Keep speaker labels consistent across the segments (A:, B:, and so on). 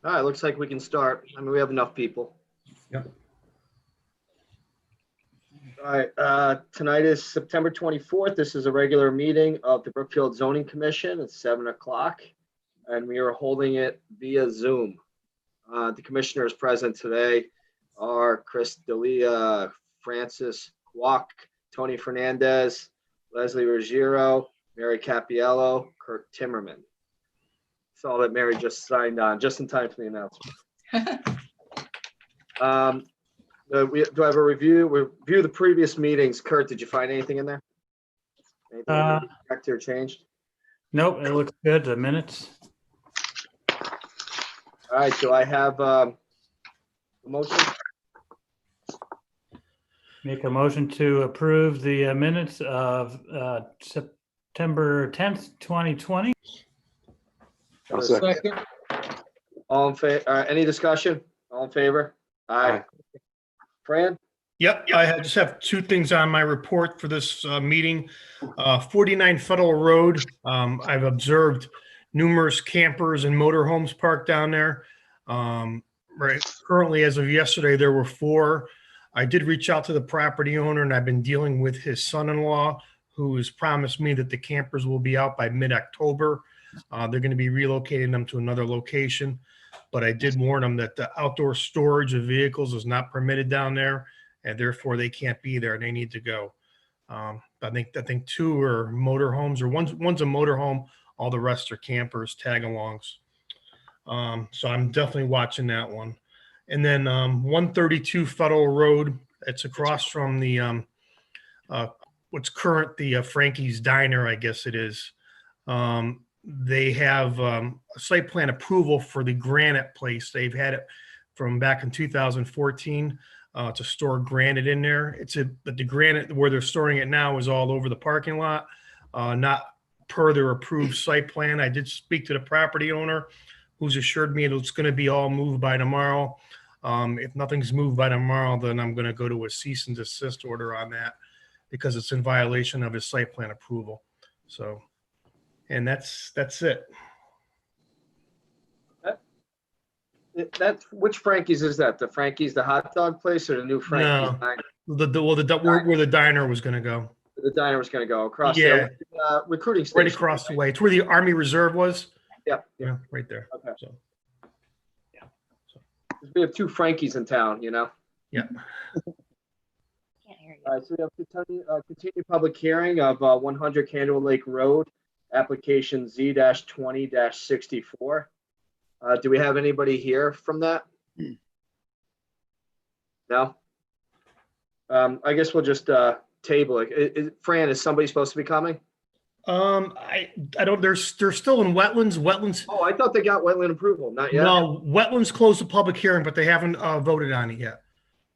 A: All right, looks like we can start. I mean, we have enough people.
B: Yep.
A: All right, tonight is September 24th. This is a regular meeting of the Brookfield Zoning Commission. It's 7 o'clock, and we are holding it via Zoom. The commissioners present today are Chris D'Elia, Francis Kwok, Tony Fernandez, Leslie Ruggiero, Mary Capiello, Kurt Timmerman. Saw that Mary just signed on, just in time for the announcement. Do I have a review the previous meetings? Kurt, did you find anything in there? Anything corrected or changed?
C: Nope, it looks good, the minutes.
A: All right, do I have a motion?
C: Make a motion to approve the minutes of September 10th, 2020.
D: I'll second.
A: All in favor? Any discussion? All in favor? Aye. Fran?
B: Yep, just have two things on my report for this meeting. 49 Federal Road, I've observed numerous campers and motorhomes parked down there. Right, currently, as of yesterday, there were 4. I did reach out to the property owner, and I've been dealing with his son-in-law, who has promised me that the campers will be out by mid-October. They're going to be relocating them to another location, but I did warn them that the outdoor storage of vehicles is not permitted down there, and therefore they can't be there. They need to go. I think 2 are motorhomes, or one's a motorhome. All the rest are campers, tag-alongs. So I'm definitely watching that one. And then 132 Federal Road. It's across from the what's current the Frankie's Diner, I guess it is. They have a site plan approval for the Granite place. They've had it from back in 2014 to store granite in there. But the granite where they're storing it now is all over the parking lot, not per their approved site plan. I did speak to the property owner, who's assured me it's going to be all moved by tomorrow. If nothing's moved by tomorrow, then I'm going to go to a cease and desist order on that because it's in violation of his site plan approval. So, and that's it.
A: That's which Frankie's is that? The Frankie's, the hot dog place, or the new Frankie's Diner?
B: Where the diner was going to go.
A: The diner was going to go across
B: Yeah.
A: there, recruiting station.
B: Right across the way. It's where the Army Reserve was.
A: Yeah.
B: Yeah, right there.
A: Okay.
B: So,
A: We have 2 Frankies in town, you know?
B: yeah.
E: Can't hear you.
A: All right, so we have continued public hearing of 100 Candle Lake Road, application Z-20-64. Do we have anybody here from that? No? I guess we'll just table it. Fran, is somebody supposed to be coming?
B: I don't. They're still in wetlands.
A: Oh, I thought they got wetland approval. Not yet.
B: No, wetlands closed the public hearing, but they haven't voted on it yet.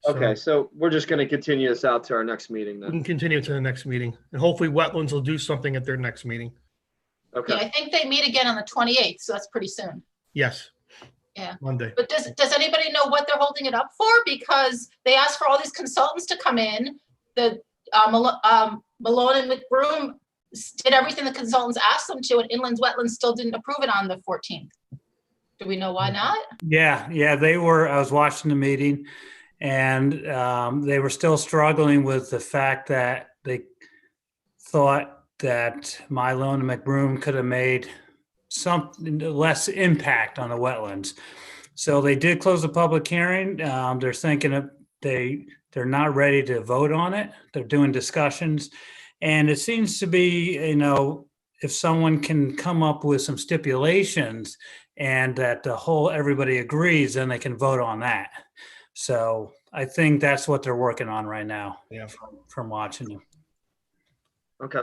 B: So
A: Okay, so we're just going to continue this out to our next meeting
B: we
A: then.
B: can continue to the next meeting, and hopefully wetlands will do something at their next meeting.
E: Yeah,
A: Okay.
E: I think they meet again on the 28th, so that's pretty soon.
B: Yes.
E: Yeah.
B: Monday.
E: But does anybody know what they're holding it up for? Because they asked for all these consultants to come in. The Malone and McBroom did everything the consultants asked them to, and Inland Wetlands still didn't approve it on the 14th. Do we know why not?
C: Yeah, I was watching the meeting, and they were still struggling with the fact that they thought that Malone and McBroom could have made something less impact on the wetlands. So they did close the public hearing. They're thinking of they're not ready to vote on it. They're doing discussions. And it seems to be, if someone can come up with some stipulations and that everybody agrees, then they can vote on that. So I think that's what they're working on right now.
B: Yeah.
C: From watching them.
A: Okay.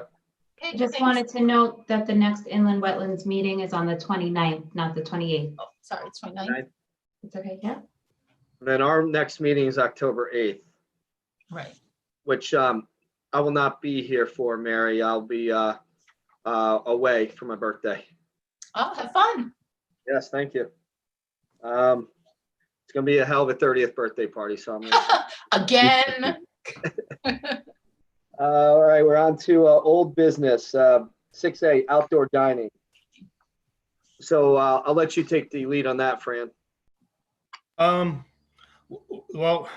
E: Okay,
F: I just wanted to note that the next inland wetlands meeting is on the 29th, not the 28th.
E: Oh, sorry, it's 29th.
A: Right.
F: It's okay, yeah?
A: Then our next meeting is October 8th,
E: Right.
A: which I will not be here for, Mary. I'll be away for my birthday.
E: Oh, have fun.
A: Yes, thank you. It's gonna be a hell of a 30th birthday party, so I'm gonna...
E: Again.
A: All right, we're on to old business, 6A, outdoor dining. So I'll let you take the lead on that, Fran.
B: Well,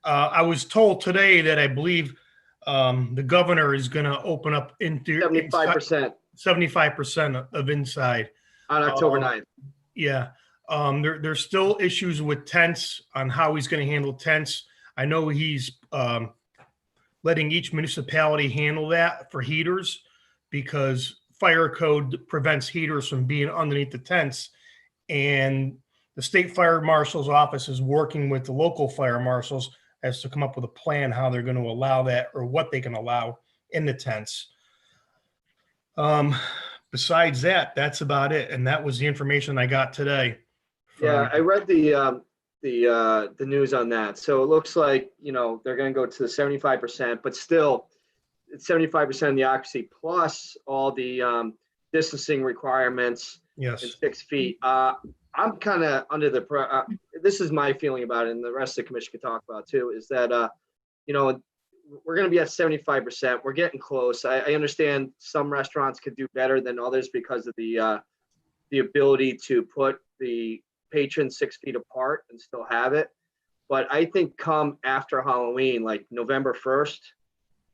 B: I was told today that I believe the governor is going to open up into
A: 75%
B: 75% of inside.
A: on October 9th.
B: Yeah. There's still issues with tents on how he's going to handle tents. I know he's letting each municipality handle that for heaters because fire code prevents heaters from being underneath the tents. And the state fire marshal's office is working with the local fire marshals as to come up with a plan how they're going to allow that or what they can allow in the tents. Besides that, that's about it. And that was the information I got today.
A: Yeah, I read the news on that. So it looks like, they're going to go to the 75%, but still it's 75% of the occupancy plus all the distancing requirements and
B: Yes.
A: 6 feet. I'm kind of under the, this is my feeling about it, and the rest of the commission can talk about it too, is that, we're going to be at 75%. We're getting close. I understand some restaurants could do better than others because of the ability to put the patrons 6 feet apart and still have it. But I think come after Halloween, like November 1st,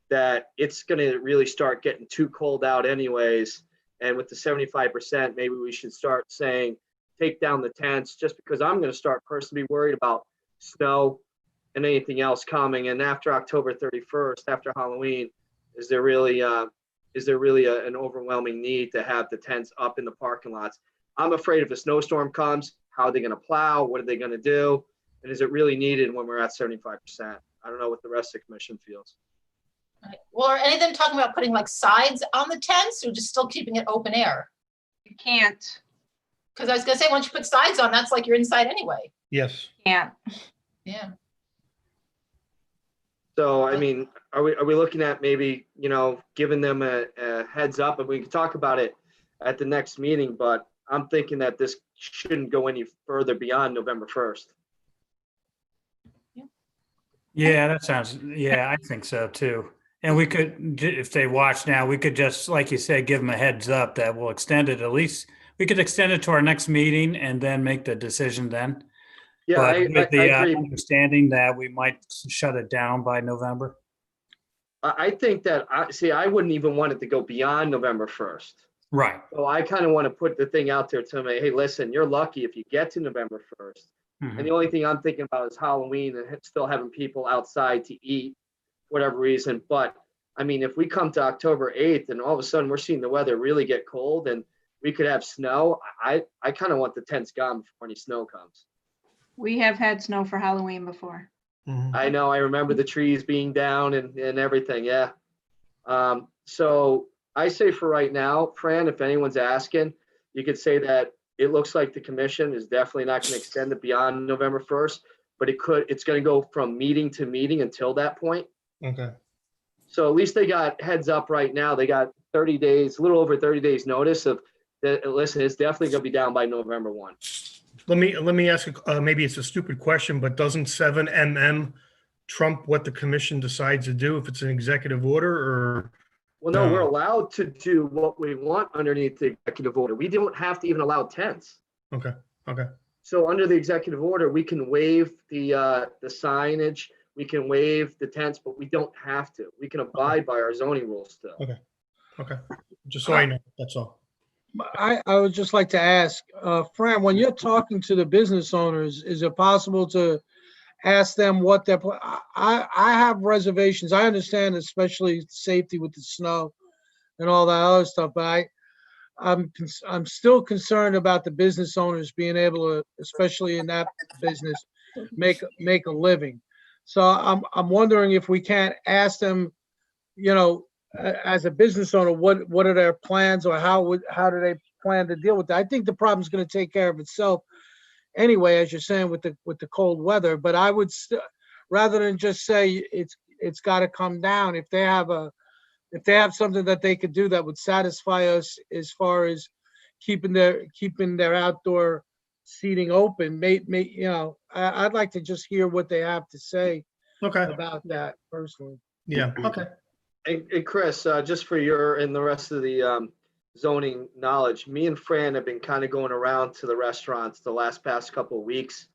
A: that it's going to really start getting too cold out anyways. And with the 75%, maybe we should start saying, take down the tents, just because I'm going to start personally worried about snow and anything else coming. And after October 31st, after Halloween, is there really an overwhelming need to have the tents up in the parking lots? I'm afraid if a snowstorm comes, how are they going to plow? What are they going to do? And is it really needed when we're at 75%? I don't know what the rest of the commission feels.
E: Right. Well, are any of them talking about putting like sides on the tents or just still keeping it open air?
G: You can't,
E: Because I was gonna say, once you put sides on, that's like you're inside anyway.
B: Yes.
G: can't.
E: Yeah.
A: So, I mean, are we looking at maybe, giving them a heads up, and we can talk about it at the next meeting, but I'm thinking that this shouldn't go any further beyond November 1st.
C: Yeah, I think so too. And we could, if they watch now, we could just, like you said, give them a heads up that we'll extend it. At least we could extend it to our next meeting and then make the decision then.
A: Yeah,
C: But
A: I
C: with the
A: agree.
C: understanding that we might shut it down by November.
A: I think that, I wouldn't even want it to go beyond November 1st.
C: Right.
A: So I kind of want to put the thing out there to them, hey, listen, you're lucky if you get to November 1st.
C: Mhm.
A: And the only thing I'm thinking about is Halloween and still having people outside to eat, whatever reason. But I mean, if we come to October 8th and all of a sudden we're seeing the weather really get cold and we could have snow, I kind of want the tents gone before any snow comes.
G: We have had snow for Halloween before.
B: Mhm.
A: I know, I remember the trees being down and everything, yeah. So I say for right now, Fran, if anyone's asking, you could say that it looks like the commission is definitely not going to extend it beyond November 1st, but it's going to go from meeting to meeting until that point.
B: Okay.
A: So at least they got heads up right now. They got 30 days, a little over 30 days notice of that. Listen, it's definitely going to be down by November 1.
B: Let me ask, maybe it's a stupid question, but doesn't 7MM trump what the commission decides to do if it's an executive order or?
A: Well, no,
B: No.
A: we're allowed to do what we want underneath the executive order. We don't have to even allow tents.
B: Okay.
A: So under the executive order, we can waive the signage, we can waive the tents, but we don't have to. We can abide by our zoning rules still.
B: Okay. Just so I know, that's all.
H: I would just like to ask, Fran, when you're talking to the business owners, is it possible to ask them what their, I have reservations. I understand, especially safety with the snow and all that other stuff, but I'm still concerned about the business owners being able to, especially in that business, make a living. So I'm wondering if we can't ask them, as a business owner, what are their plans, or how do they plan to deal with that? I think the problem's going to take care of itself anyway, as you're saying, with the cold weather. But I would rather than just say it's got to come down, if they have something that they could do that would satisfy us as far as keeping their outdoor seating open, I'd like to just hear what they have to say
B: Okay.
H: about that personally.
B: Yeah. Okay.
A: And Chris, just for your and the rest of the zoning knowledge, me and Fran have been kind of going around to the restaurants the past couple of weeks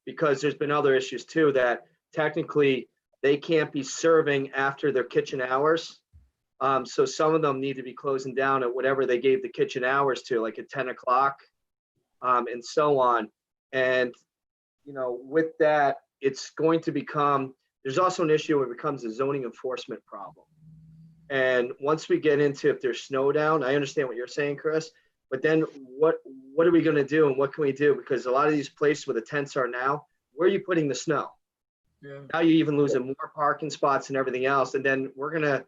A: Because there's been other issues too, that technically they can't be serving after their kitchen hours. So some of them need to be closing down at whatever they gave the kitchen hours to, like at 10 o'clock, and so on. And, with that, it's going to become, there's also an issue where it becomes a zoning enforcement problem. And once we get into, if there's snow down, I understand what you're saying, Chris, but then what are we going to do and what can we do? Because a lot of these places where the tents are now, where are you putting the snow?
H: Yeah.
A: Now you're even losing more parking spots and everything else. And then we're going to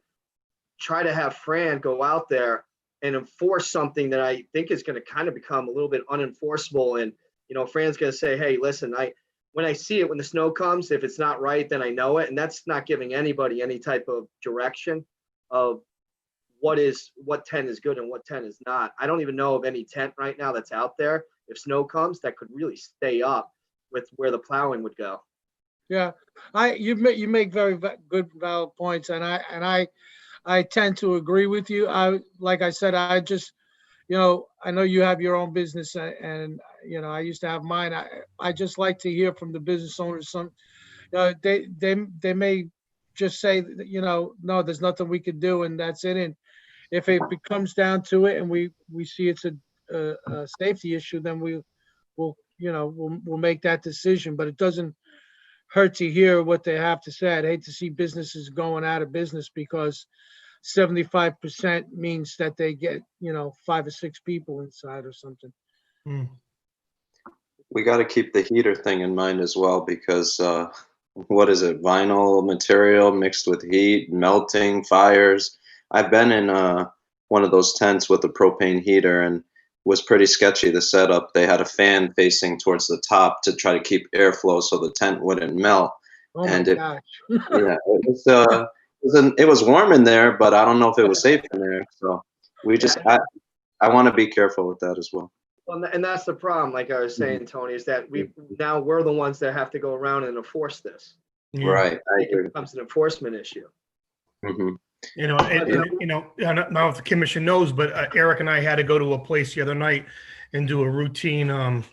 A: try to have Fran go out there and enforce something that I think is going to kind of become a little bit unenforceable. And, Fran's going to say, hey, listen, when I see it, when the snow comes, if it's not right, then I know it. And that's not giving anybody any type of direction of what tent is good and what tent is not. I don't even know of any tent right now that's out there, if snow comes, that could really stay up with where the plowing would go.
H: Yeah, you make very good, valid points, and I tend to agree with you. Like I said, I just, I know you have your own business, and I used to have mine. I just like to hear from the business owners. Some, they may just say, no, there's nothing we can do, and that's it. And if it comes down to it, and we see it's a safety issue, then we'll make that decision. But it doesn't hurt to hear what they have to say. I'd hate to see businesses going out of business because 75% means that they get, 5 or 6 people inside or something.
D: We got to keep the heater thing in mind as well, because what is it? Vinyl material mixed with heat, melting, fires. I've been in one of those tents with a propane heater, and was pretty sketchy, the setup. They had a fan facing towards the top to try to keep airflow so the tent wouldn't melt.
H: Oh my
D: And
H: gosh.
D: yeah, it was warm in there, but I don't know if it was safe in there. So we just, I want to be careful with that as well.
A: Well, and that's the problem, like I was saying, Tony, is that we're the ones that have to go around and enforce this.
B: Yeah.
D: Right. I
A: It
D: agree.
A: becomes an enforcement issue.
D: Hmm.
B: I don't know if the commission knows, but Eric and I had to go to a place the other night and do a routine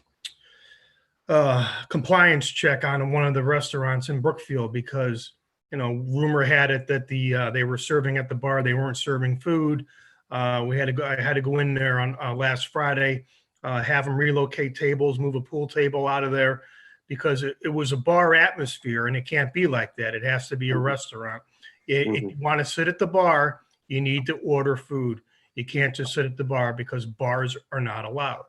B: compliance check on one of the restaurants in Brookfield because, rumor had it that they were serving at the bar. They weren't serving food. I had to go in there on last Friday, have them relocate tables, move a pool table out of there because it was a bar atmosphere and it can't be like that. It has to be a restaurant. If you want to sit at the bar, you need to order food. You can't just sit at the bar because bars are not allowed.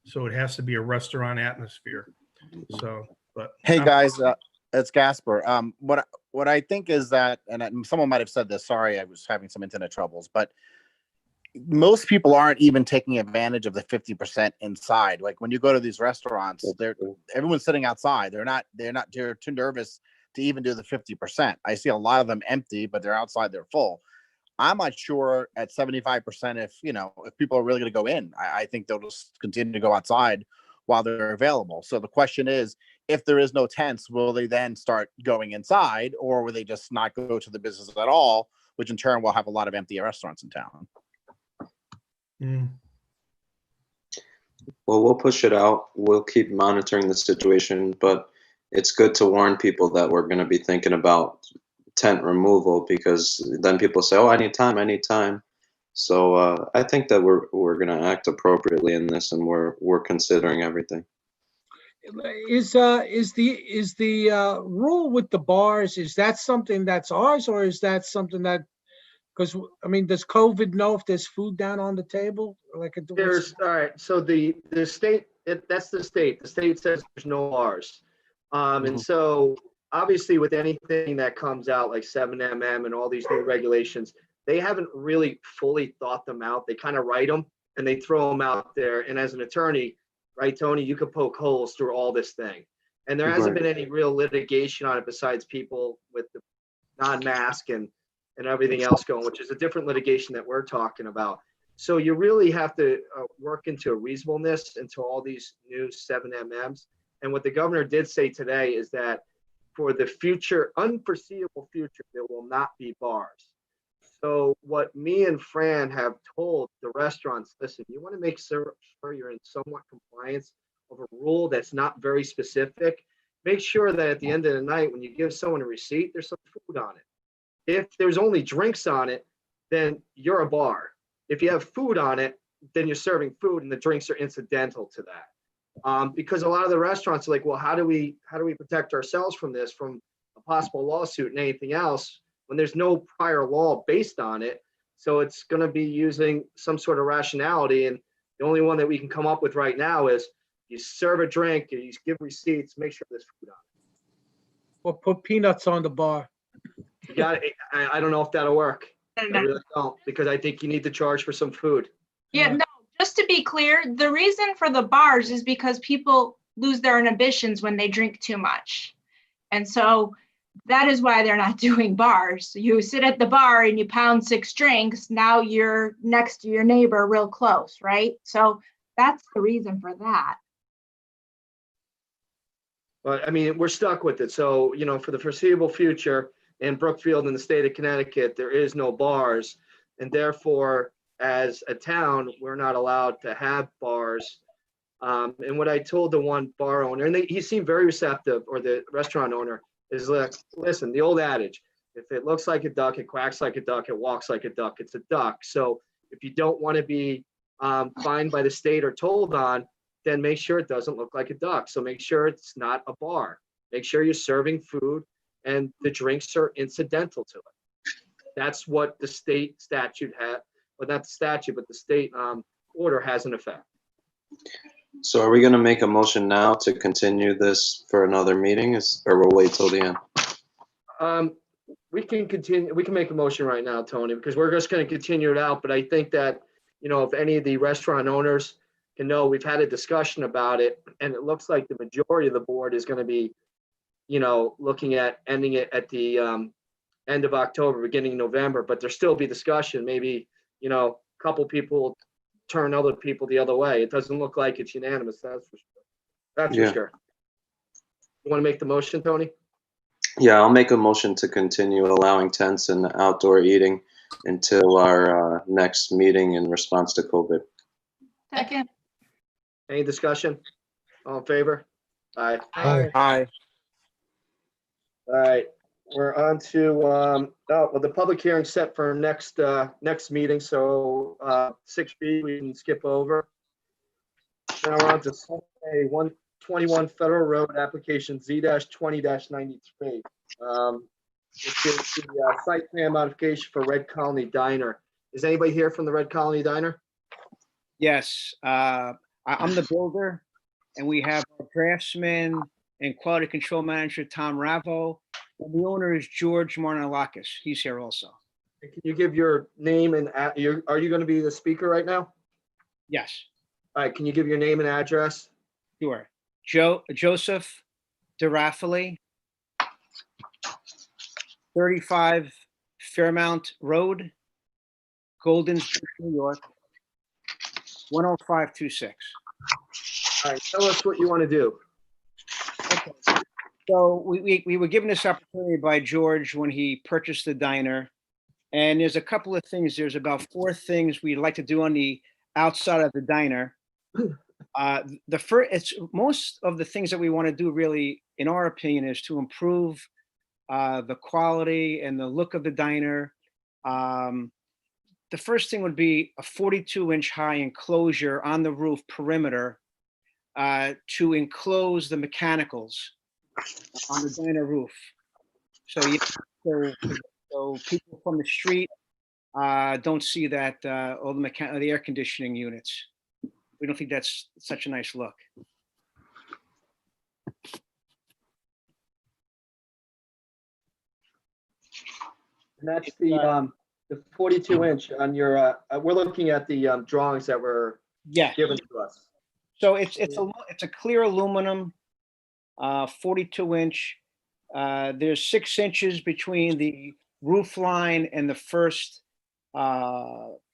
B: So it has to be a restaurant atmosphere. So, but
I: hey guys, it's Gasper. What I think is that, and someone might have said this. Sorry, I was having some internet troubles, but most people aren't even taking advantage of the 50% inside. Like when you go to these restaurants, everyone's sitting outside. They're too nervous to even do the 50%. I see a lot of them empty, but they're outside, they're full. I'm not sure at 75% if people are really going to go in. I think they'll just continue to go outside while they're available. So the question is, if there is no tents, will they then start going inside, or will they just not go to the business at all, which in turn will have a lot of empty restaurants in town?
D: Well, we'll push it out. We'll keep monitoring the situation, but it's good to warn people that we're going to be thinking about tent removal, because then people say, "Oh, I need time." So I think that we're going to act appropriately in this, and we're considering everything.
H: Is the rule with the bars, is that something that's ours, or is that something that, because does COVID know if there's food down on the table? All right. So the state, that's the state. The state says there's no bars. And so obviously with anything that comes out like 7MM and all these new regulations, they haven't really fully thought them out. They kind of write them and they throw them out there. And as an attorney, right, Tony, you could poke holes through all this thing. And there hasn't been any real litigation on it besides people with the non-mask and everything else going, which is a different litigation that we're talking about. So you really have to work into a reasonableness into all these new 7MMs. And what the governor did say today is that for the future, unforeseeable future, there will not be bars. So what me and Fran have told the restaurants, listen, you want to make sure you're in somewhat compliance
A: of a rule that's not very specific, make sure that at the end of the night, when you give someone a receipt, there's some food on it. If there's only drinks on it, then you're a bar. If you have food on it, then you're serving food and the drinks are incidental to that. Because a lot of the restaurants are like, well, how do we protect ourselves from this, from a possible lawsuit and anything else, when there's no prior law based on it? So it's going to be using some sort of rationality. And the only one that we can come up with right now is you serve a drink, you give receipts, make sure there's food on it.
H: Or put peanuts on the bar.
A: You got it. I don't know if that'll work. I really don't, because I think you need to charge for some food.
G: Yeah, no, just to be clear, the reason for the bars is because people lose their inhibitions when they drink too much. And so that is why they're not doing bars. You sit at the bar and you pound 6 drinks, now you're next to your neighbor real close, right? So that's the reason for that.
A: But I mean, we're stuck with it. So, for the foreseeable future in Brookfield and the state of Connecticut, there is no bars. And therefore, as a town, we're not allowed to have bars. And what I told the one bar owner, and he seemed very receptive, or the restaurant owner, is like, listen, the old adage, if it looks like a duck, it quacks like a duck, it walks like a duck, it's a duck. So if you don't want to be fined by the state or told on, then make sure it doesn't look like a duck. So make sure it's not a bar. Make sure you're serving food and the drinks are incidental to it. That's what the state statute had, well, not the statute, but the state order has in effect.
D: So are we going to make a motion now to continue this for another meeting, or we'll wait till the end?
A: We can continue, we can make a motion right now, Tony, because we're just going to continue it out. But I think that, if any of the restaurant owners can know, we've had a discussion about it, and it looks like the majority of the board is going to be, looking at ending it at the end of October, beginning of November, but there still be discussion. Maybe, a couple people turn other people the other way. It doesn't look like it's unanimous, that's for sure. That's for
D: Yeah.
A: sure. You want to make the motion, Tony?
D: Yeah, I'll make a motion to continue allowing tents and outdoor eating until our next meeting in response to COVID.
G: Second.
A: Any discussion? All in favor? Aye.
I: Aye.
A: All right, we're on to, the public hearing set for next meeting, so 6B we can skip over. Now we're on to Sunday, 121 Federal Road, application Z-20-93. Which is the site plan modification for Red Colony Diner. Is anybody here from the Red Colony Diner?
J: Yes, I'm the builder, and we have our draftsman and quality control manager, Tom Ravo, and the owner is George Marnalakis. He's here also.
A: Can you give your name and, are you going to be the speaker right now?
J: Yes,
A: All right, can you give your name and address?
J: sure. Joseph DeRafali, 35 Fairmount Road, Golden State, New York, 10526.
A: All right, tell us what you want to do.
J: Okay. So we were given this opportunity by George when he purchased the diner. And there's a couple of things. There's about 4 things we'd like to do on the outside of the diner. The first, it's most of the things that we want to do really, in our opinion, is to improve the quality and the look of the diner. The first thing would be a 42-inch high enclosure on the roof perimeter to enclose the mechanicals on the diner roof. So people from the street don't see that all the air conditioning units. We don't think that's such a nice look.
A: And that's the 42-inch on your, we're looking at the drawings that were
J: Yes.
A: given to us.
J: So it's a clear aluminum, 42-inch. There's 6 inches between the roof line and the first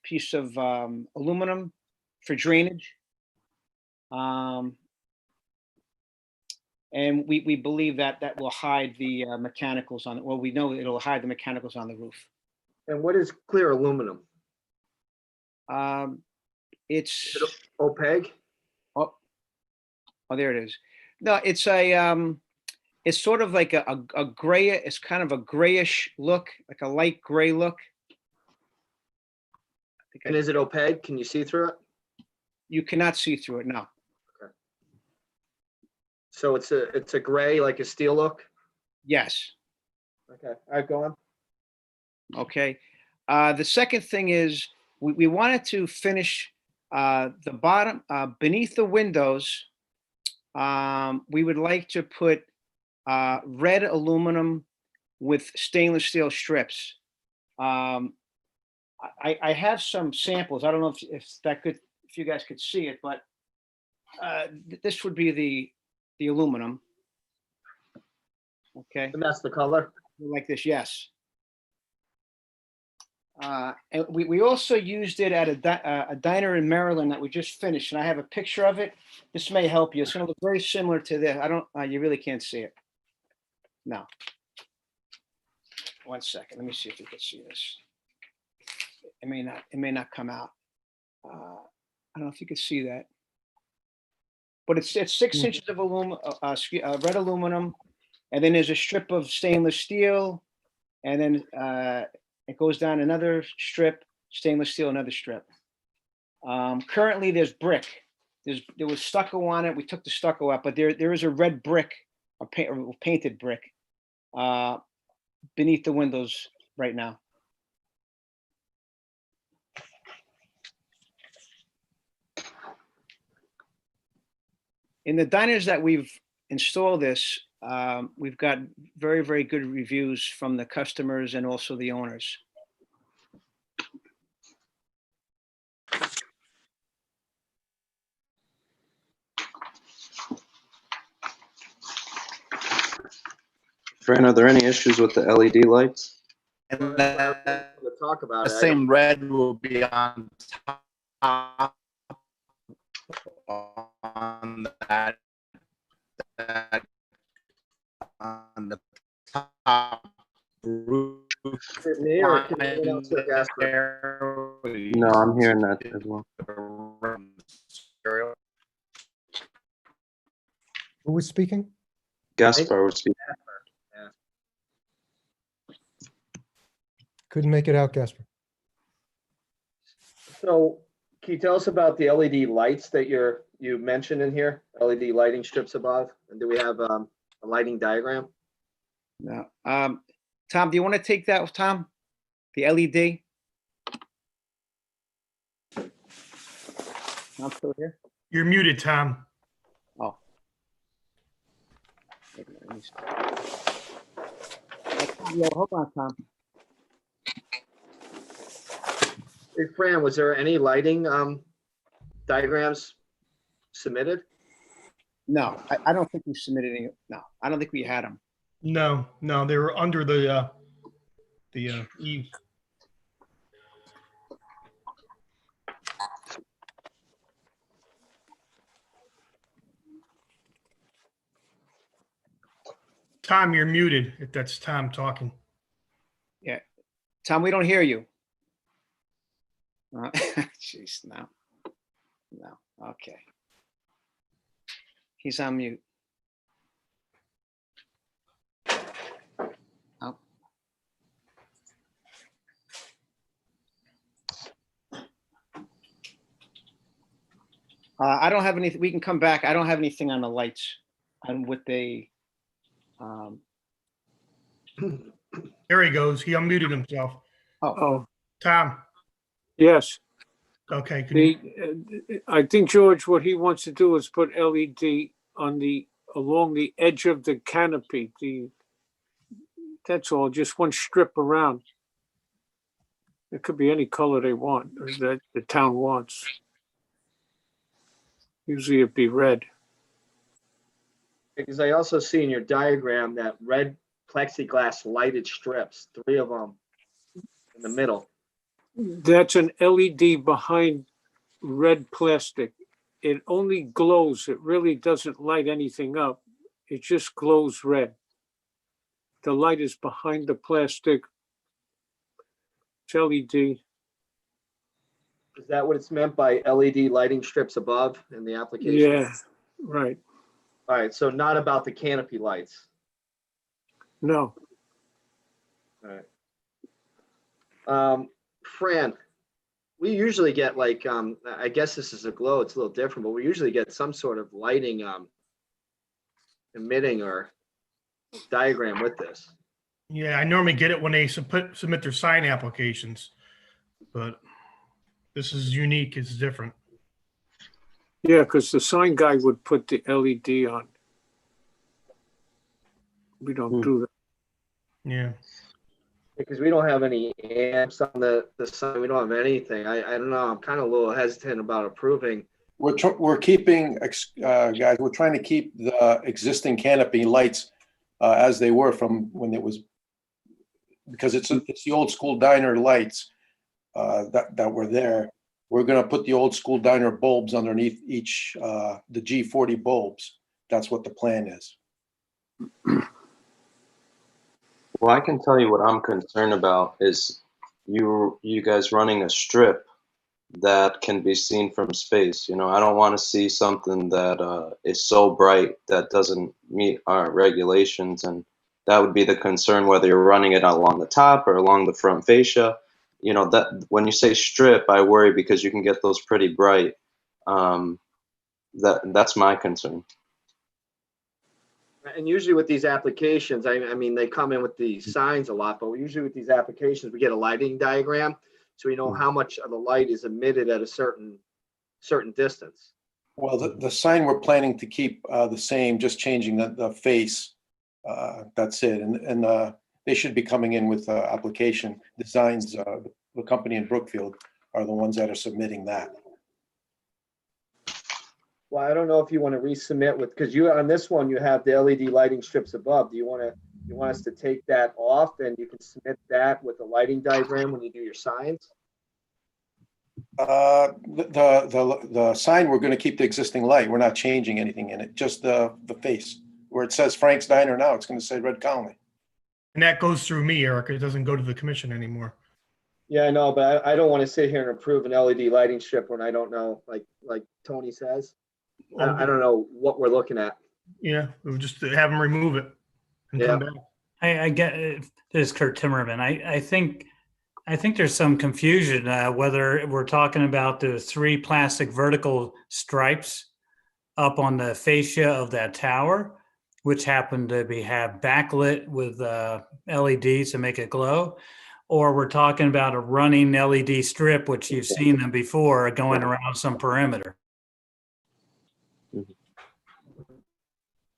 J: piece of aluminum for drainage. And we believe that will hide the mechanicals on, well, we know it'll hide the mechanicals on the roof.
A: And what is clear aluminum?
J: It's
A: Opaque?
J: Oh, there it is. No, it's it's sort of like a gray, it's kind of a grayish look, like a light gray look. I think
A: And is it opaque? Can you see through it?
J: you cannot see through it, no.
A: So it's a gray, like a steel look?
J: Yes,
A: Okay, all right, go on.
J: okay. The second thing is, we wanted to finish the bottom, beneath the windows. We would like to put red aluminum with stainless steel strips. I have some samples. I don't know if you guys could see it, but this would be the aluminum. Okay,
A: And that's the color?
J: like this, yes. And we also used it at a diner in Maryland that we just finished, and I have a picture of it. This may help you. It's gonna look very similar to this. I don't, you really can't see it. No. 1 second, let me see if you can see this. It may not come out. I don't know if you can see that. But it's 6 inches of red aluminum, and then there's a strip of stainless steel, and then it goes down another strip, stainless steel, another strip. Currently, there's brick. There was stucco on it. We took the stucco out, but there is a red brick, a painted brick, beneath the windows right now. In the diners that we've installed this, we've got very, very good reviews from the customers and also the owners.
D: Fran, are there any issues with the LED lights?
I: And
A: We'll talk about
I: the
A: it.
I: same red will be on top on that on the top roof.
A: Is it me or can anyone else hear Gasper?
D: No, I'm hearing that as well.
K: Who was speaking?
D: Gaspar was speaking.
K: Couldn't make it out, Casper.
A: So can you tell us about the LED lights that you mentioned in here? LED lighting strips above? And do we have a lighting diagram?
J: No. Tom, do you want to take that, Tom? The LED? I'm still here.
B: You're muted, Tom.
J: Oh. Yeah, hold on, Tom.
A: Hey, Fran, was there any lighting diagrams submitted?
J: No, I don't think we submitted any. No, I don't think we had them.
B: No, they were under the eave. Tom, you're muted, if that's Tom talking.
J: Yeah. Tom, we don't hear you. Jeez, no. No, okay. He's on mute. Oh. I don't have anything. We can come back. I don't have anything on the lights and with the,
B: There he goes. He unmuted himself.
H: Oh,
B: Tom,
H: yes.
B: okay. Can you,
H: I think, George, what he wants to do is put LED on along the edge of the canopy, that's all, just one strip around. It could be any color they want, or that the town wants. Usually it'd be red.
A: Because I also see in your diagram that red plexiglass lighted strips, 3 of them in the middle.
H: That's an LED behind red plastic. It only glows. It really doesn't light anything up. It just glows red. The light is behind the plastic. It's LED.
A: Is that what it's meant by LED lighting strips above in the application?
H: Yeah, right.
A: All right, so not about the canopy lights.
H: No.
A: All right. Fran, we usually get like, I guess this is a glow, it's a little different, but we usually get some sort of lighting, emitting or diagram with this.
B: Yeah, I normally get it when they submit their sign applications, but this is unique, it's different.
H: Yeah, because the sign guy would put the LED on. We don't do that.
B: Yeah.
A: Because we don't have any amps on the sign, we don't have anything. I don't know, I'm kind of a little hesitant about approving.
L: We're keeping, guys, we're trying to keep the existing canopy lights as they were from when it was, because it's the old school diner lights that were there. We're gonna put the old school diner bulbs underneath each, the G40 bulbs. That's what the plan is.
D: Well, I can tell you what I'm concerned about is you guys running a strip that can be seen from space. You know, I don't want to see something that is so bright that doesn't meet our regulations, and that would be the concern whether you're running it along the top or along the front fascia. You know, that when you say strip, I worry because you can get those pretty bright. That's my concern.
A: And usually with these applications, I mean, they come in with the signs a lot, but usually with these applications, we get a lighting diagram. So we know how much of the light is emitted at a certain distance.
L: Well, the sign we're planning to keep the same, just changing the face. That's it. And they should be coming in with application designs. The company in Brookfield are the ones that are submitting that.
A: Well, I don't know if you want to resubmit with, because you, on this one, you have the LED lighting strips above. Do you want us to take that off and you can submit that with the lighting diagram when you do your signs?
L: The sign, we're going to keep the existing light. We're not changing anything in it, just the face. Where it says Frank's Diner now, it's going to say Red Colony.
B: And that goes through me, Eric. It doesn't go to the commission anymore.
A: Yeah, I know, but I don't want to sit here and approve an LED lighting strip when I don't know, like Tony says. I don't know what we're looking at.
B: Yeah, we'll just have them remove it and come back.
C: I get it. This is Kurt Timmerman. I think there's some confusion whether we're talking about the 3 plastic vertical stripes up on the fascia of that tower, which happen to have backlit with LEDs to make it glow, or we're talking about a running LED strip, which you've seen them before, going around some perimeter.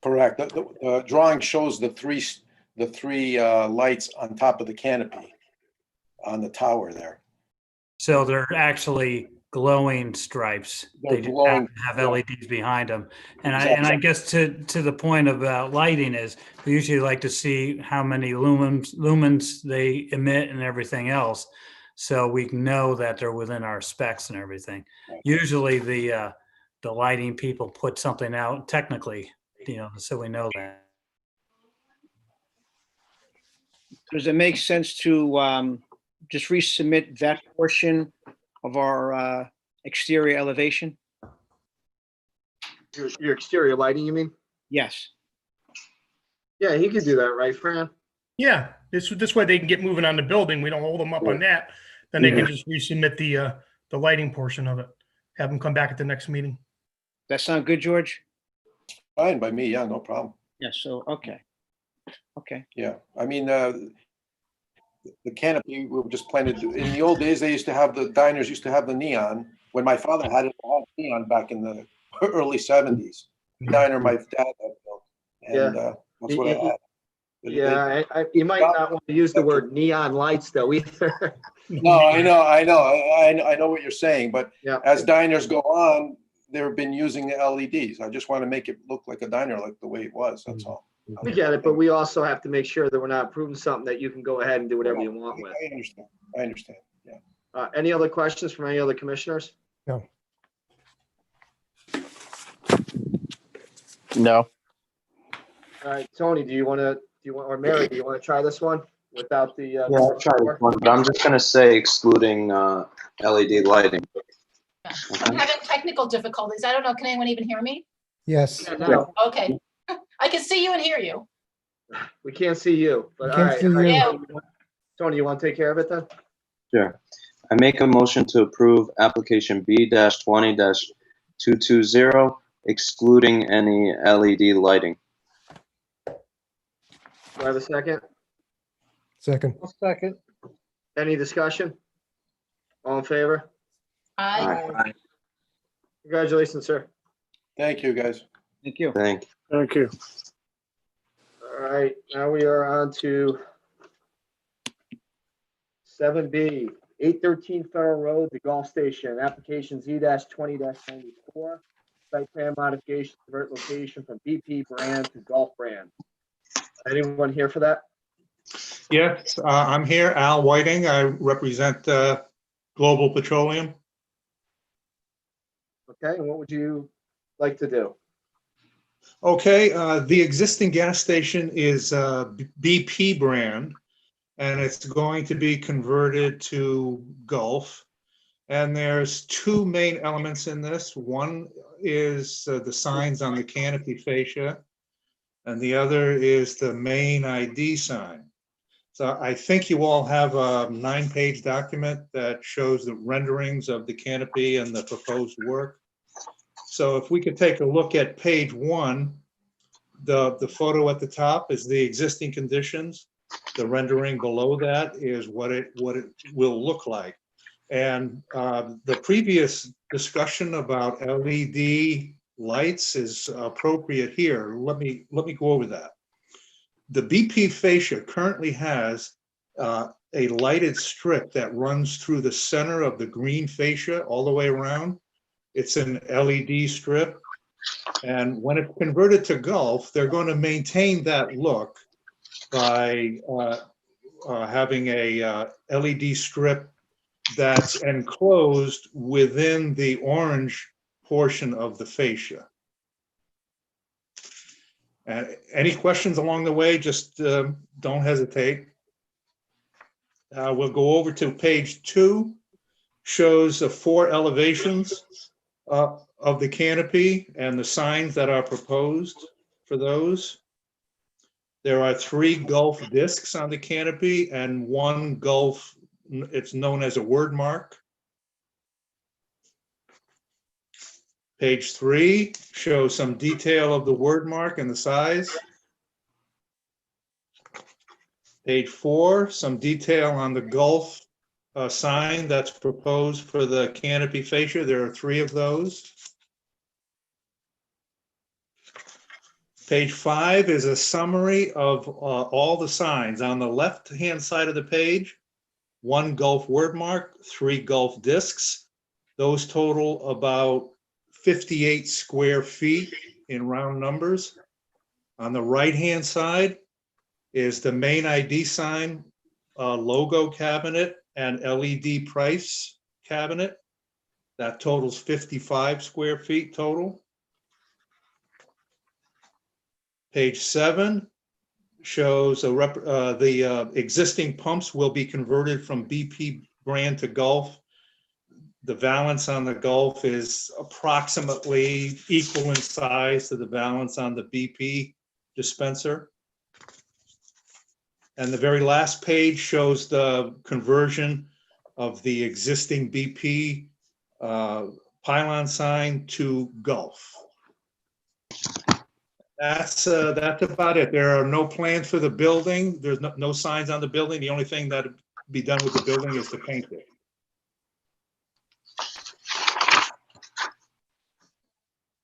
L: Correct. The drawing shows the three lights on top of the canopy on the tower there.
C: So they're actually glowing stripes. They just happen to have LEDs behind them. And I guess to the point about lighting is we usually like to see how many lumens they emit and everything else, so we know that they're within our specs and everything. Usually the lighting people put something out technically, so we know that.
J: Does it make sense to just resubmit that portion of our exterior elevation?
A: Your exterior lighting, you mean?
J: Yes.
A: Yeah, he could do that, right, Fran?
B: Yeah, this way they can get moving on the building. We don't hold them up on that. Then they can just resubmit the lighting portion of it. Have them come back at the next meeting.
J: That sound good, George?
L: Fine by me. Yeah, no problem.
J: Yeah. So okay.
L: Yeah, I mean, the canopy, we were just planning to, in the old days, the diners used to have the neon. When my father had it, it had neon back in the early 70s. The diner my dad had built. And that's what I had.
A: Yeah, you might not want to use the word neon lights though either.
L: No, I know what you're saying, but as diners go on, they've been using the LEDs. I just want to make it look like a diner, like the way it was. That's all.
A: We get it, but we also have to make sure that we're not approving something that you can go ahead and do whatever you want with.
L: I understand. Yeah.
A: Any other questions from any other commissioners?
K: No.
I: No.
A: All right, Tony, or Mary, do you want to try this one without the?
D: Yeah, I'll try this one, but I'm just going to say excluding LED lighting.
E: I'm having technical difficulties. I don't know. Can anyone even hear me?
K: Yes.
A: Yeah, no,
E: Okay. I can see you and hear you.
A: we can't see you, but
K: We
A: all
K: can't
A: right.
K: see you.
E: Yeah.
A: Tony, you want to take care of it then?
D: Sure. I make a motion to approve application B-20-220, excluding any LED lighting.
A: Do I have a second?
K: Second.
H: I'll second.
A: Any discussion? All in favor?
E: I,
A: Congratulations, sir.
L: Thank you, guys.
J: Thank you.
D: Thank you.
H: Thank you.
A: All right, now we are on to 7B, 813 Federal Road, the Golf Station, application Z-20-94, site plan modification, convert location from BP brand to Golf brand. Anyone here for that?
M: Yes, I'm here, Al Whiting. I represent Global Petroleum.
A: Okay, and what would you like to do?
M: Okay, the existing gas station is BP brand, and it's going to be converted to Gulf. And there's two main elements in this. One is the signs on the canopy fascia, and the other is the main ID sign. So I think you all have a 9-page document that shows the renderings of the canopy and the proposed work. So if we could take a look at page 1, the photo at the top is the existing conditions. The rendering below that is what it will look like. And the previous discussion about LED lights is appropriate here. Let me go over that. The BP fascia currently has a lighted strip that runs through the center of the green fascia all the way around. It's an LED strip. And when it's converted to Gulf, they're going to maintain that look by having a LED strip that's enclosed within the orange portion of the fascia. Any questions along the way, just don't hesitate. We'll go over to page 2, shows the 4 elevations of the canopy and the signs that are proposed for those. There are 3 Gulf discs on the canopy and 1 Gulf, it's known as a word mark. Page 3 shows some detail of the word mark and the size. Page 4, some detail on the Gulf sign that's proposed for the canopy fascia. There are 3 of those. Page 5 is a summary of all the signs. On the left-hand side of the page, 1 Gulf word mark, 3 Gulf discs. Those total about 58 square feet in round numbers. On the right-hand side is the main ID sign, logo cabinet, and LED price cabinet. That totals 55 square feet total. Page 7 shows the existing pumps will be converted from BP brand to Gulf. The valance on the Gulf is approximately equal in size to the valance on the BP dispenser. And the very last page shows the conversion of the existing BP pylon sign to Gulf. That's about it. There are no plans for the building. There's no signs on the building. The only thing that would be done with the building is to paint it.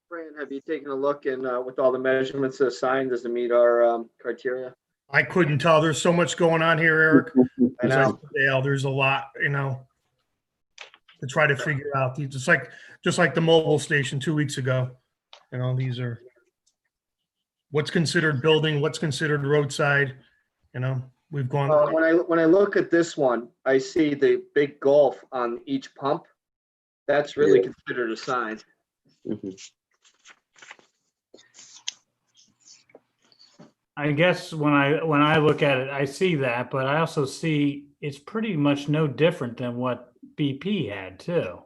A: Fran, have you taken a look and with all the measurements of the sign, does it meet our criteria?
B: I couldn't tell. There's so much going on here, Eric.
A: I know.
B: Dale, there's a lot, to try to figure out. Just like the mobile station 2 weeks ago. These are what's considered building, what's considered roadside. We've gone.
A: When I look at this one, I see the big Gulf on each pump. That's really considered a sign.
D: Mhm.
C: I guess when I look at it, I see that, but I also see it's pretty much no different than what BP had too.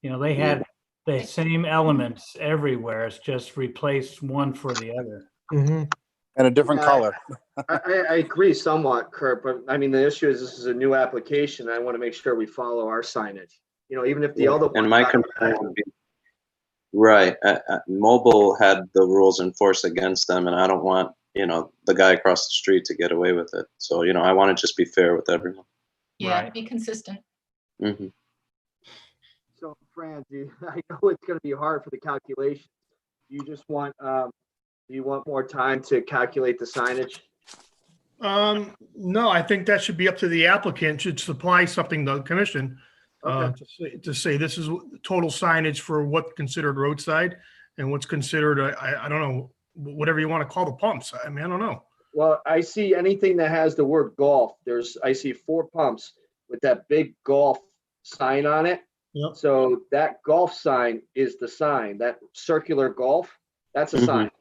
C: They had the same elements everywhere. It's just replaced one for the other.
K: Mm-hmm.
I: And a different
A: Yeah.
I: color.
A: I agree somewhat, Kurt, but I mean, the issue is this is a new application. I want to make sure we follow our signage. You know, even if the other.
D: And
A: one
D: my
A: got-
D: concern would be, right, Mobile had the rules enforced against them, and I don't want, the guy across the street to get away with it. So, I want to just be fair with everyone.
E: Yeah,
C: Right.
E: be consistent.
D: Hmm.
A: So, Fran, I know it's going to be hard for the calculation. You just want, do you want more time to calculate the signage?
B: No, I think that should be up to the applicant, should supply something to the commission. To say this is total signage for what's considered roadside and what's considered, I don't know, whatever you want to call the pumps. I mean, I don't know.
A: Well, I see anything that has the word golf. I see 4 pumps with that big golf sign on it.
B: Yep.
A: So that golf sign is the sign, that circular golf, that's a
D: Mhm.
A: sign.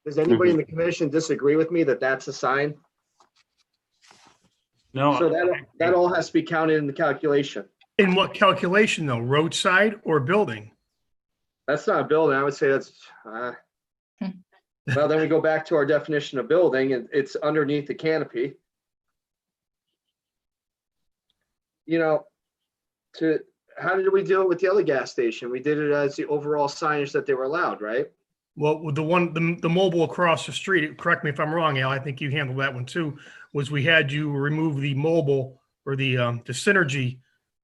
A: Does anybody in the commission disagree with me that that's a sign?
C: No.
A: So that all has to be counted in the calculation.
B: In what calculation though? Roadside or building?
A: That's not a building. I would say that's, well, then we go back to our definition of building and it's underneath the canopy. How did we do it with the other gas station? We did it as the overall signage that they were allowed, right?
B: Well, with the mobile across the street, correct me if I'm wrong, Al, I think you handled that one too, was we had you remove the mobile or the synergy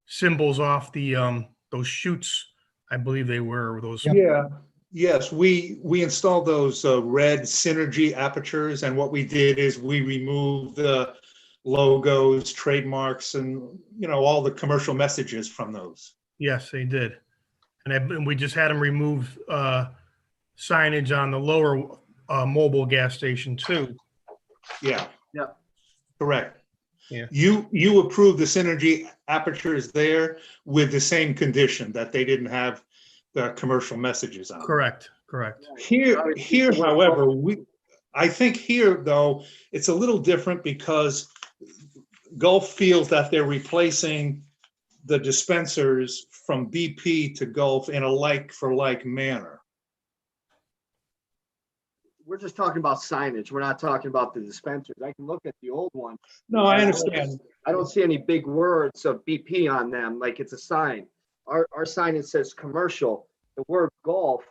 B: symbols off those chutes. I believe they were those.
M: Yeah, yes, we installed those red Synergy apertures, and what we did is we removed the logos, trademarks, and, all the commercial messages from those.
B: Yes, they did. And we just had them remove signage on the lower mobile gas station too.
M: Yeah.
A: Yeah.
M: Correct.
B: Yeah.
M: You approved the Synergy apertures there with the same condition that they didn't have the commercial messages on.
B: Correct.
M: Here, however, I think here, though, it's a little different because Gulf feels that they're replacing the dispensers from BP to Gulf in a like-for-like manner.
A: We're just talking about signage. We're not talking about the dispensers. I can look at the old one.
M: No, I understand.
A: I don't see any big words of BP on them, like it's a sign. Our sign, it says commercial. The word golf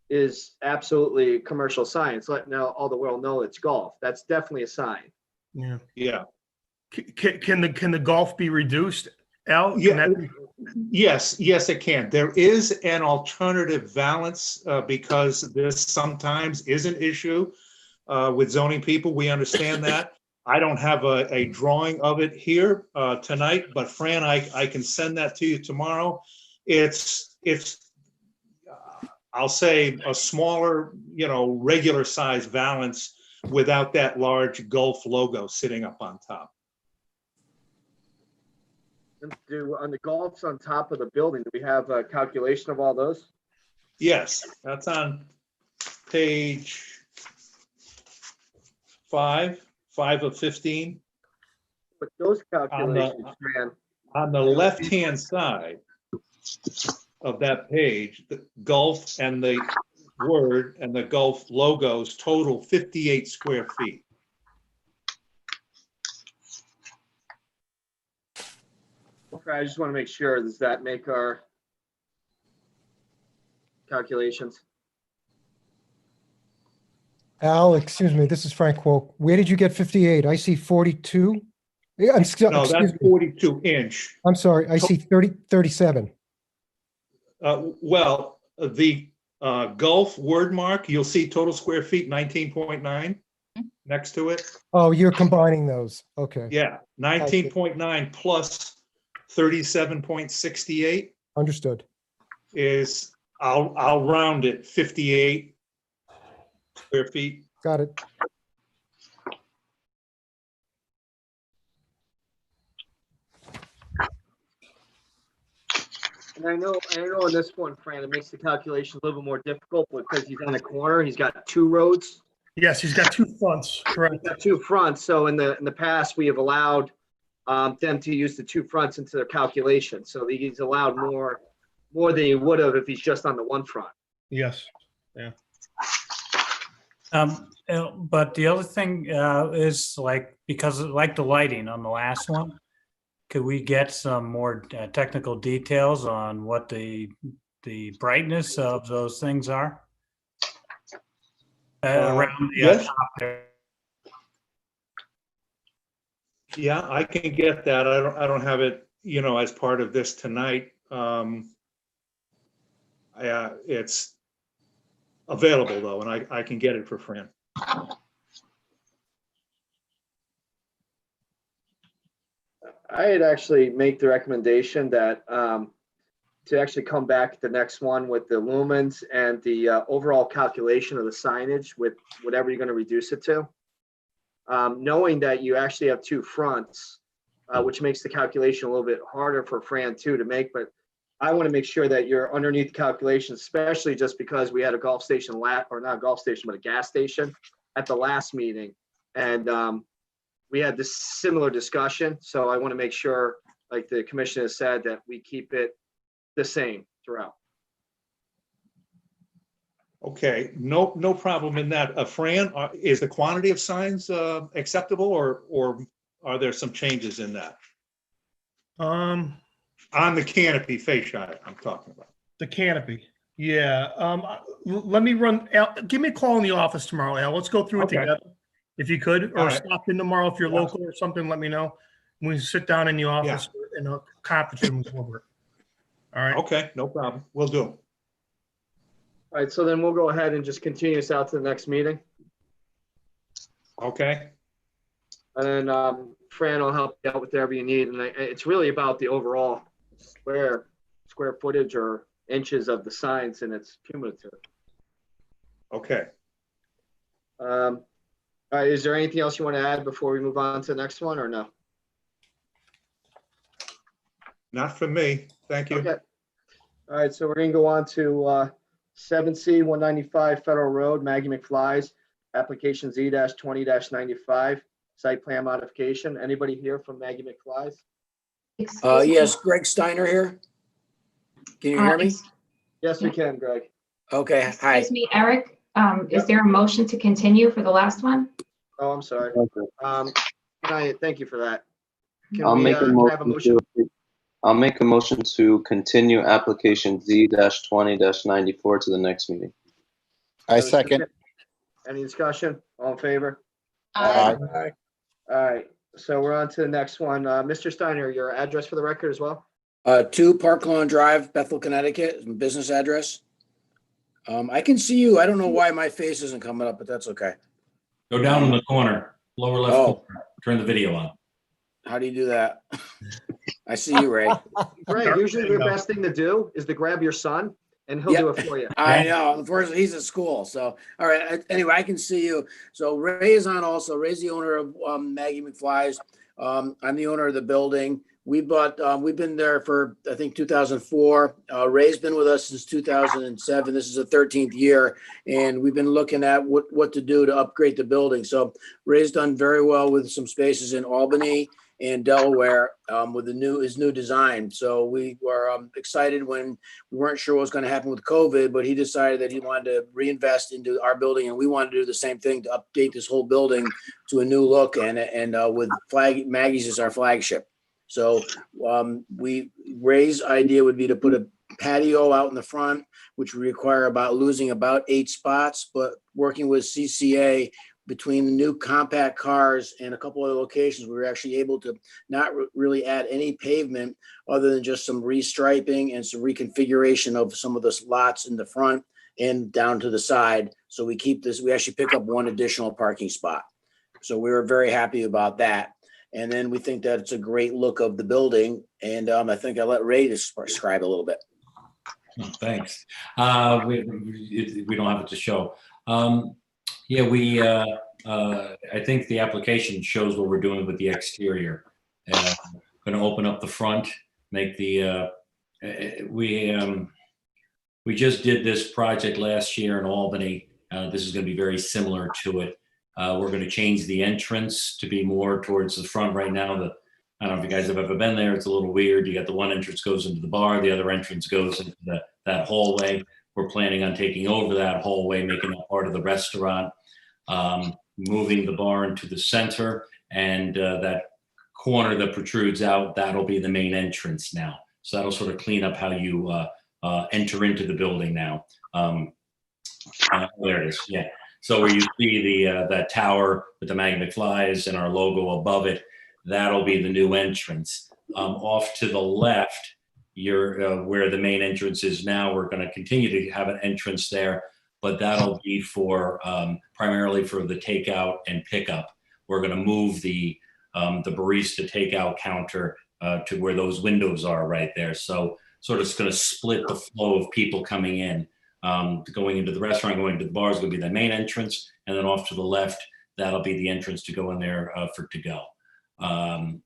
A: is absolutely commercial sign. It's letting all the world know it's golf. That's definitely a sign.
B: Yeah.
M: Yeah.
B: Can the golf be reduced, Al? Can
M: Yeah.
B: that be-
M: Yes, it can. There is an alternative balance because this sometimes is an issue with zoning people. We understand that. I don't have a drawing of it here tonight, but Fran, I can send that to you tomorrow. It's I'll say a smaller, regular size valance without that large Gulf logo sitting up on top.
A: On the golfs on top of the building, do we have a calculation of all those?
M: Yes, that's on page 5 of 15.
A: But those calculations, man,
M: On the left-hand side of that page, the Gulf and the word and the Gulf logos total 58 square feet.
A: okay, I just want to make sure, does that make our calculations?
K: Al, excuse me, this is Frank Woke. Where did you get 58? I see 42. Yeah,
M: No,
K: excuse
M: that's
K: me.
M: 42 inch.
K: I'm sorry, I see 37.
M: Well, the Gulf word mark, you'll see total square feet 19.9 next to it.
K: Oh, you're combining those. Okay,
M: Yeah, 19.9 plus 37.68
K: understood.
M: is, I'll round it, 58 square feet.
K: Got it.
A: And I know in this one, Fran, it makes the calculation a little bit more difficult because he's on the corner, he's got 2 roads.
B: Yes, he's got 2 fronts, correct.
A: He's got 2 fronts, so in the past, we have allowed them to use the 2 fronts into their calculation, so he's allowed more more than he would have if he's just on the one front.
B: Yes, yeah.
C: But the other thing is like, because like the lighting on the last one, could we get some more technical details on what the brightness of those things are? Around the
M: yes.
C: top there.
M: Yeah, I can get that. I don't have it, as part of this tonight. It's available though, and I can get it for Fran.
A: I'd actually make the recommendation that to actually come back at the next one with the lumens and the overall calculation of the signage with whatever you're going to reduce it to. Knowing that you actually have two fronts, which makes the calculation a little bit harder for Fran too to make, but I want to make sure that you're underneath the calculation, especially just because we had a golf station or not a golf station, but a gas station at the last meeting. And we had this similar discussion. So I want to make sure, like the commission has said, that we keep it the same throughout.
M: Okay, no problem in that. Fran, is the quantity of signs acceptable, or are there some changes in that? On the canopy fascia, I'm talking about.
B: The canopy. Yeah. Let me run. Al, give me a call in the office tomorrow, Al. Let's go through it
M: Okay.
B: together. If you could, or
M: All right.
B: stop in tomorrow if you're
M: Yeah.
B: local or something, let me know. We sit down in the office in a conference room and go over it. All right.
M: Okay, no problem. Will do.
A: All right, so then we'll go ahead and just continue this out to the next meeting.
M: Okay,
A: And then Fran will help you out with whatever you need. And it's really about the overall square footage or inches of the signs, and it's cumulative.
M: okay.
A: All right, is there anything else you want to add before we move on to the next one, or no?
M: Not for me. Thank you.
A: Okay. All right, so we're gonna go on to 7C 195 Federal Road, Maggie McFly's, application Z-20-95, site plan modification. Anybody here from Maggie McFly's?
F: Excuse me.
N: Yes, Greg Steiner here. Can you hear me?
A: Yes, we can, Greg.
N: Okay, hi.
F: Excuse me, Eric, is there a motion to continue for the last one?
A: Oh, I'm sorry. Thank you for that. Can
D: I'll
A: we,
D: make a
A: can I have a
D: motion. I'll make a motion to continue application Z-20-94 to the next meeting.
I: I second.
A: Any discussion? All in favor?
F: Aye.
A: All right, so we're on to the next one. Mr. Steiner, your address for the record as well?
N: 2 Park Lawn Drive, Bethel, Connecticut, business address. I can see you. I don't know why my face isn't coming up, but that's okay.
O: Go down in the corner, lower left
N: Oh.
O: corner. Turn the video on.
N: How do you do that? I see you, Ray.
A: Greg, usually the best thing to do is to grab your son and he'll do it for you.
N: I know. Unfortunately, he's at school. So, all right. Anyway, I can see you. So Ray is on also. Ray's the owner of Maggie McFly's. I'm the owner of the building. We've been there for, I think, 2004. Ray's been with us since 2007. This is the 13th year. And we've been looking at what to do to upgrade the building. So Ray's done very well with some spaces in Albany and Delaware with his new design. So we were excited when we weren't sure what was going to happen with COVID, but he decided that he wanted to reinvest into our building, and we wanted to do the same thing to update this whole building to a new look, and with Maggie's as our flagship. So Ray's idea would be to put a patio out in the front, which would require losing about 8 spots, but working with CCA between the new compact cars and a couple other locations, we were actually able to not really add any pavement other than just some restriping and some reconfiguration of some of the lots in the front and down to the side. So we actually pick up 1 additional parking spot. So we were very happy about that. And then we think that it's a great look of the building. And I think I'll let Ray describe a little bit.
O: Oh, thanks. We don't have it to show. I think the application shows what we're doing with the exterior. Going to open up the front, make the, we just did this project last year in Albany. This is going to be very similar to it. We're going to change the entrance to be more towards the front. Right now, I don't know if you guys have ever been there. It's a little weird. You got the one entrance goes into the bar, the other entrance goes into that hallway. We're planning on taking over that hallway, making that part of the restaurant, moving the bar into the center, and that corner that protrudes out, that'll be the main entrance now. So that'll sort of clean up how you enter into the building now. There it is. Yeah. So where you see that tower with the Maggie McFly's and our logo above it, that'll be the new entrance. Off to the left, you're where the main entrance is now. We're going to continue to have an entrance there, but that'll be for primarily for the takeout and pickup. We're going to move the barista takeout counter to where those windows are right there. So sort of it's going to split the flow of people coming in. Going into the restaurant, going to the bar is going to be the main entrance, and then off to the left, that'll be the entrance to go in there for to go.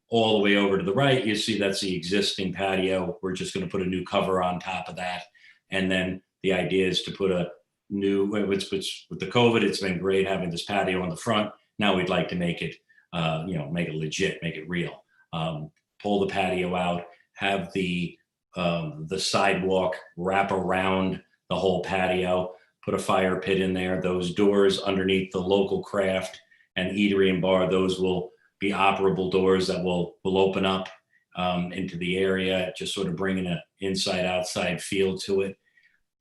O: All the way over to the right, you see that's the existing patio. We're just going to put a new cover on top of that, and then the idea is to put a new. With the COVID, it's been great having this patio on the front. Now we'd like to make it, make it legit, make it real. Pull the patio out, have the sidewalk wrap around the whole patio, put a fire pit in there. Those doors underneath the local craft and eatery and bar, those will be operable doors that will open up into the area, just sort of bringing an inside outside feel to it.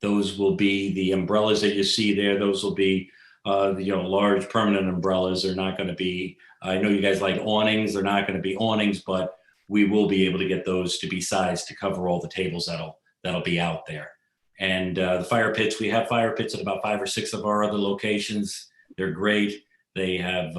O: Those will be the umbrellas that you see there. Those will be large permanent umbrellas. They're not going to be, I know you guys like awnings. They're not going to be awnings, but we will be able to get those to be sized to cover all the tables that'll be out there. And the fire pits, we have fire pits at about 5 or 6 of our other locations. They're great. They have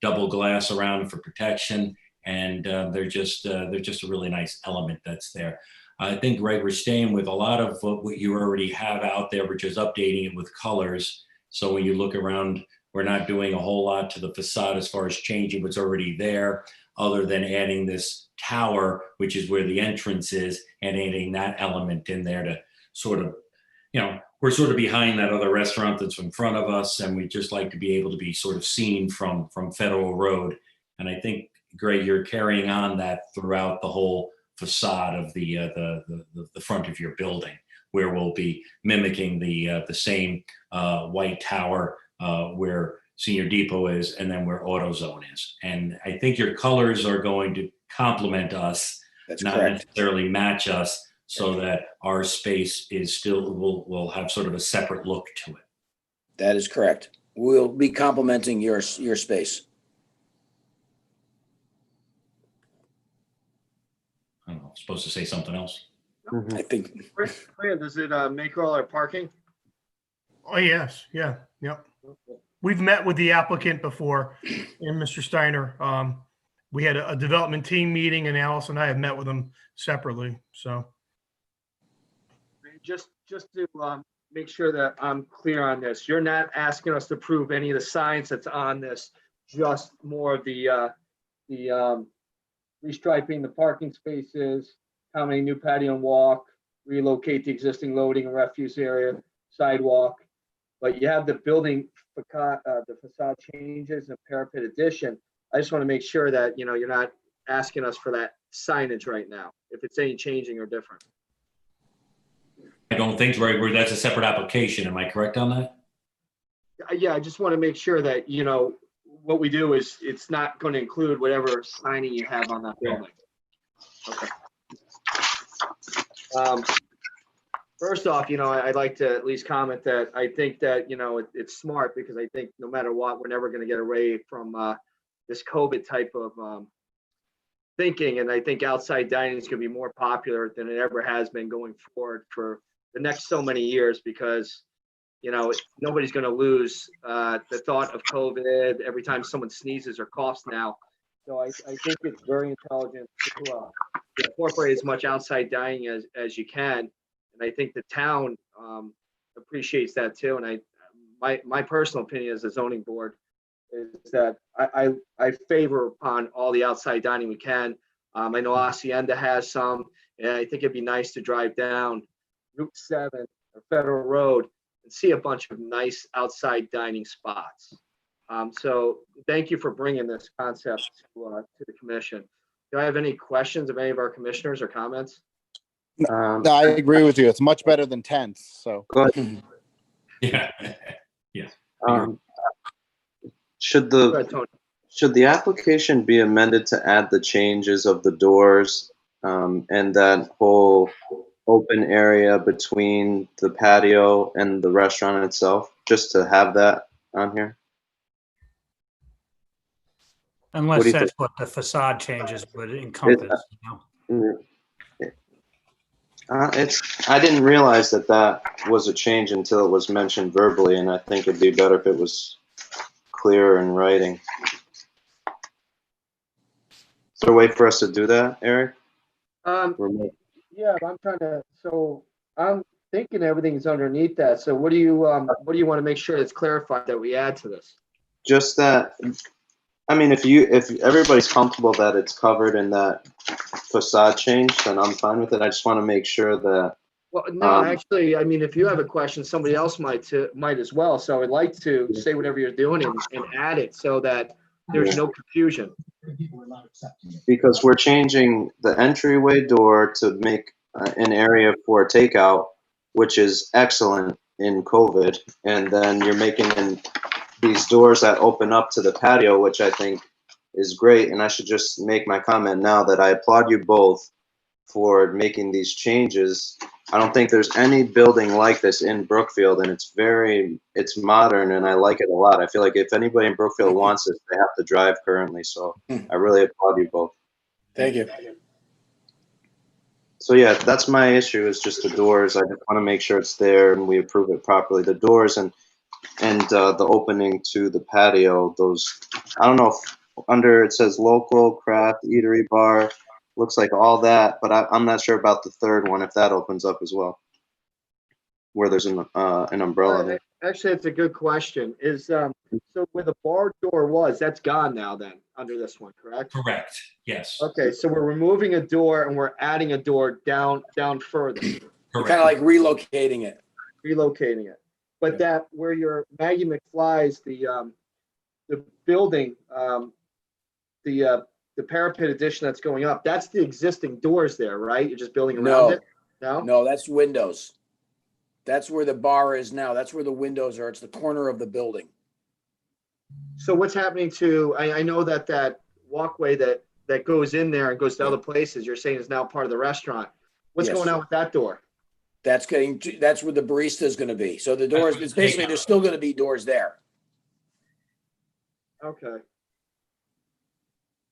O: double glass around for protection, and they're just a really nice element that's there. I think, Greg, we're staying with a lot of what you already have out there. We're just updating it with colors. So when you look around, we're not doing a whole lot to the facade as far as changing what's already there, other than adding this tower, which is where the entrance is, and adding that element in there to sort of, we're sort of behind that other restaurant that's in front of us, and we just like to be able to be sort of seen from Federal Road. And I think, Greg, you're carrying on that throughout the whole facade of the front of your building, where we'll be mimicking the same white tower where Senior Depot is, and then where AutoZone is. And I think your colors are going to complement us, not necessarily match us, so that our space is still will have sort of a separate look to it.
N: That is correct. We'll be complementing your space.
O: I don't know, I'm supposed to say something else.
N: I think.
A: Fran, does it make all our parking?
B: Oh, yes. Yeah. Yep. We've met with the applicant before, and Mr. Steiner. We had a development team meeting, and Alice and I have met with them separately. So
A: Just to make sure that I'm clear on this, you're not asking us to prove any of the science that's on this, just more of the restriping the parking spaces, how many new patio and walk, relocate the existing loading and refuse area, sidewalk. But you have the building the facade changes and parapet addition. I just want to make sure that you're not asking us for that signage right now, if it's any changing or different.
O: I don't think that's a separate application. Am I correct on that?
A: Yeah, I just want to make sure that, what we do is it's not going to include whatever signing you have on that building. Okay. First off, I'd like to at least comment that I think that, it's smart, because I think no matter what, we're never going to get away from this COVID type of thinking. And I think outside dining is going to be more popular than it ever has been going forward for the next so many years, because nobody's going to lose the thought of COVID every time someone sneezes or coughs now. So I think it's very intelligent to incorporate as much outside dining as you can, and I think the town appreciates that too. And my personal opinion as a zoning board is that I favor upon all the outside dining we can. I know Hacienda has some, and I think it'd be nice to drive down Route 7 or Federal Road and see a bunch of nice outside dining spots. So thank you for bringing this concept to the commission. Do I have any questions of any of our commissioners or comments?
I: No, I agree with you. It's much better than tents, so.
D: Go ahead.
O: Yeah. Yeah.
D: Um, should
A: Go
D: the
A: ahead, Tony.
D: should the application be amended to add the changes of the doors and that whole open area between the patio and the restaurant itself, just to have that on here? What
C: Unless
D: do you
C: that's
D: think?
C: what the facade changes would encompass, you know?
D: I didn't realize that that was a change until it was mentioned verbally, and I think it'd be better if it was clear in writing. Is there a way for us to do that, Eric?
A: Yeah, but I'm trying to, so I'm thinking everything's underneath that. So what do you want to make sure it's clarified that we add to this?
D: Just that, I mean, if everybody's comfortable that it's covered in that facade change, then I'm fine with it. I just want to make sure that.
A: Well, no, actually, I mean, if you have a question, somebody else might as well. So I'd like to say whatever you're doing and add it so that there's no confusion.
D: Because we're changing the entryway door to make an area for takeout, which is excellent in COVID. And then you're making these doors that open up to the patio, which I think is great. And I should just make my comment now that I applaud you both for making these changes. I don't think there's any building like this in Brookfield, and it's modern, and I like it a lot. I feel like if anybody in Brookfield wants it, they have to drive currently. So I really applaud you both.
N: Thank you.
D: So yeah, that's my issue, is just the doors. I just want to make sure it's there and we approve it properly. The doors and the opening to the patio, those, I don't know if under it says local craft eatery bar, looks like all that, but I'm not sure about the third one, if that opens up as well, where there's an umbrella there.
A: Actually, it's a good question. Is so where the bar door was, that's gone now then, under this one, correct?
O: Correct. Yes.
A: Okay, so we're removing a door and we're adding a door down further,
N: You're kind of like relocating it.
A: relocating it. But that where your Maggie McFly's, the building, the parapet addition that's going up, that's the existing doors there, right? You're just building around it? No?
N: No, that's windows. That's where the bar is now. That's where the windows are. It's the corner of the building.
A: So what's happening to, I know that walkway that goes in there and goes to other places, you're saying is now part of the restaurant. What's
N: Yes.
A: going on with that door?
N: That's where the barista is going to be. So the doors, it's basically, there's still going to be doors there.
A: Okay.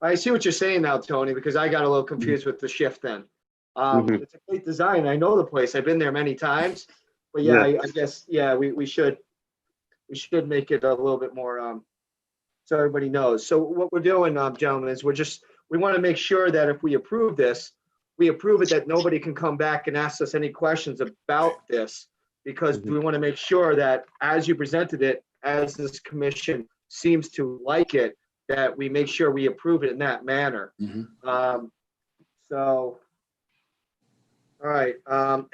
A: I see what you're saying now, Tony, because I got a little confused with the shift then. It's a great design. I know the place. I've been there many times. But yeah, I guess, yeah, we should make it a little bit more, so everybody knows. So what we're doing, gentlemen, is we want to make sure that if we approve this, we approve it that nobody can come back and ask us any questions about this, because we want to make sure that as you presented it, as this commission seems to like it, that we make sure we approve it in that manner. So, all right,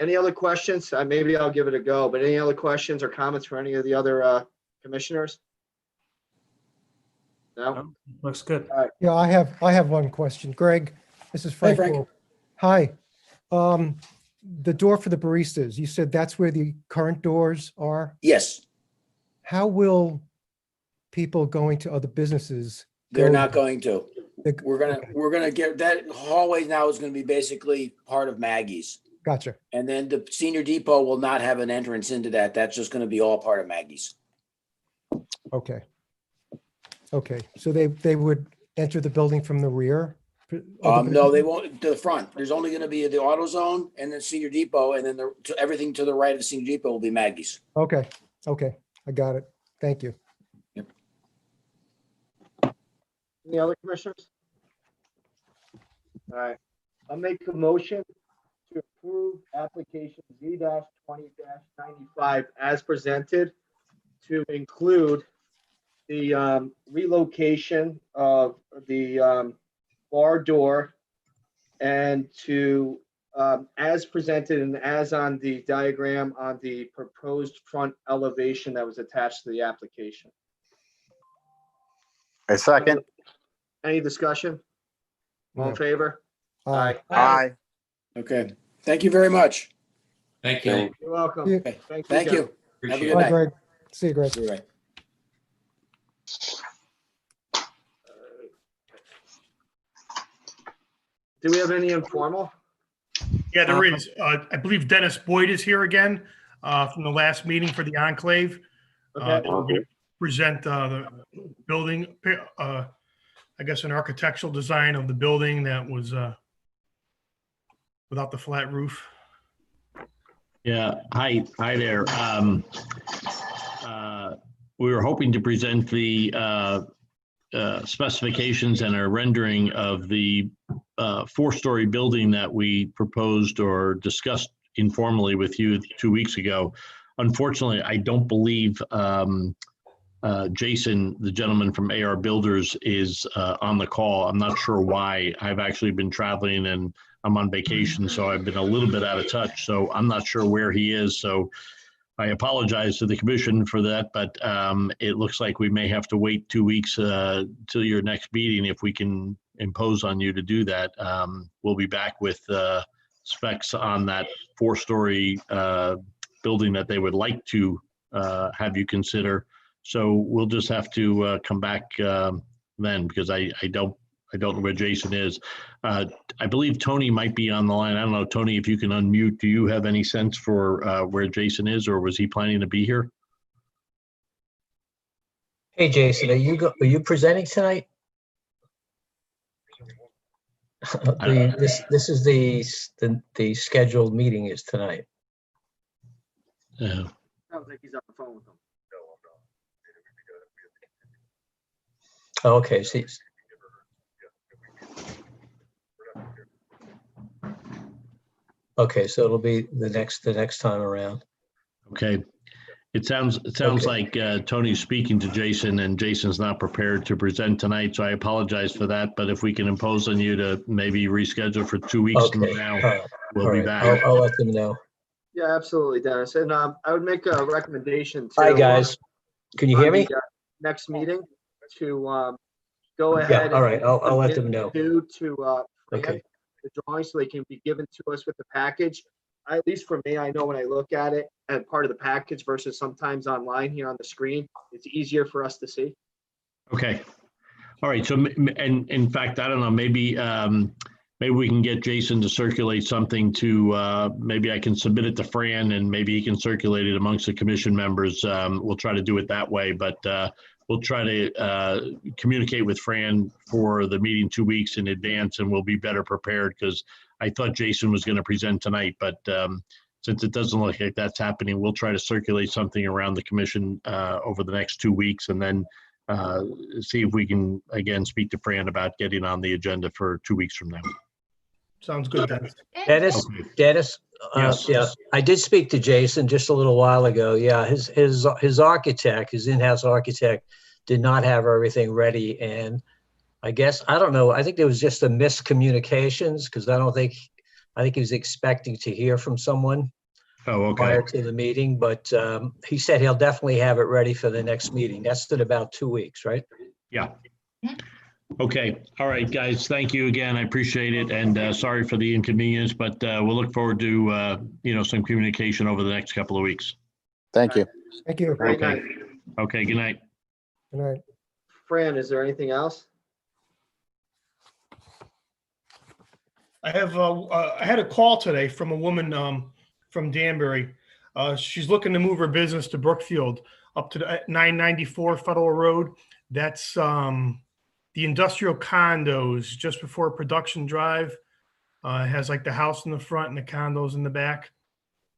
A: any other questions? Maybe I'll give it a go, but any other questions or comments for any of the other commissioners? No?
C: Looks good.
A: All right.
K: Yeah, I have one question. Greg, this is Frank.
N: Frank.
K: Wolf. Hi. The door for the baristas, you said that's where the current doors are?
N: Yes,
K: How will people going to other businesses?
N: they're
K: go-
N: not going to.
K: They-
N: We're gonna get that hallway now is going to be basically part of Maggie's.
K: Gotcha.
N: And then the senior depot will not have an entrance into that. That's just going to be all part of Maggie's.
K: Okay. Okay, so they would enter the building from the rear?
N: No, they won't, to the front. There's only going to be the AutoZone and then senior depot, and then everything to the right of the senior depot will be Maggie's.
K: Okay, I got it. Thank you.
A: Any other commissioners? All right, I'll make a motion to approve application Z-20-95 as presented, to include the relocation of the bar door, and to, as presented and as on the diagram on the proposed front elevation that was attached to the application.
I: A second.
A: Any discussion? All in favor?
K: Aye.
I: Aye.
N: Okay. Thank you very much.
O: Thank you.
D: Thank-
A: You're welcome.
K: Yeah.
N: Thank you. Have a
O: Appreciate
N: good
O: it.
K: Bye,
N: night.
K: Greg. See you, Greg.
N: See you, Ray.
A: Do we have any informal?
B: Yeah, there is. I believe Dennis Boyd is here again from the last meeting for the Enclave.
A: Okay.
B: To present the building, I guess an architectural design of the building that was without the flat roof.
P: Yeah, hi there. We were hoping to present the specifications and a rendering of the four-story building that we proposed or discussed informally with you 2 weeks ago. Unfortunately, I don't believe Jason, the gentleman from AR Builders, is on the call. I'm not sure why. I've actually been traveling and I'm on vacation, so I've been a little bit out of touch. So I'm not sure where he is. So I apologize to the commission for that, but it looks like we may have to wait 2 weeks till your next meeting if we can impose on you to do that. We'll be back with specs on that four-story building that they would like to have you consider. So we'll just have to come back then, because I don't know where Jason is. I believe Tony might be on the line. I don't know, Tony, if you can unmute. Do you have any sense for where Jason is, or was he planning to be here?
Q: Hey, Jason, are you presenting tonight? This is the scheduled meeting is tonight.
A: Sounds like he's on the phone with them.
Q: Okay, see. Okay, so it'll be the next time around.
P: Okay. It sounds like Tony's speaking to Jason, and Jason's not prepared to present tonight, so I apologize for that. But if we can impose on you to maybe reschedule for 2 weeks from
Q: Okay,
P: now,
Q: all right,
P: we'll
Q: all
P: be
Q: right.
P: back.
Q: I'll let them know.
A: Yeah, absolutely, Dennis. And I would make a recommendation to.
Q: Hi, guys. Can you hear me?
A: Next meeting to go ahead.
Q: Yeah, all right.
A: and
Q: I'll let
A: submit
Q: them know.
A: due to
Q: Okay.
A: the drawings so they can be given to us with the package. At least for me, I know when I look at it and part of the package versus sometimes online here on the screen, it's easier for us to see.
P: Okay. All right. So, and in fact, I don't know, maybe we can get Jason to circulate something to, maybe I can submit it to Fran and maybe he can circulate it amongst the commission members. We'll try to do it that way, but we'll try to communicate with Fran for the meeting 2 weeks in advance, and we'll be better prepared, because I thought Jason was going to present tonight, but since it doesn't look like that's happening, we'll try to circulate something around the commission over the next 2 weeks, and then see if we can, again, speak to Fran about getting on the agenda for 2 weeks from now.
B: Sounds good, Dennis.
Q: Dennis,
P: Yes.
Q: yeah, I did speak to Jason just a little while ago. Yeah, his architect, his in-house architect, did not have everything ready, and I guess, I don't know, I think there was just a miscommunications, because I think he was expecting to hear from someone prior to the meeting, but he said he'll definitely have it ready for the next meeting. That's in about 2 weeks, right?
P: Yeah. Okay. All right, guys. Thank you again. I appreciate it. And sorry for the inconvenience, but we'll look forward to, some communication over the next couple of weeks.
I: Thank you.
K: Thank you.
A: Great night.
P: Okay. Good night.
K: Good night.
A: Fran, is there anything else?
B: I had a call today from a woman from Danbury. She's looking to move her business to Brookfield up to the 994 Federal Road. That's the industrial condos just before Production Drive. It has like the house in the front and the condos in the back,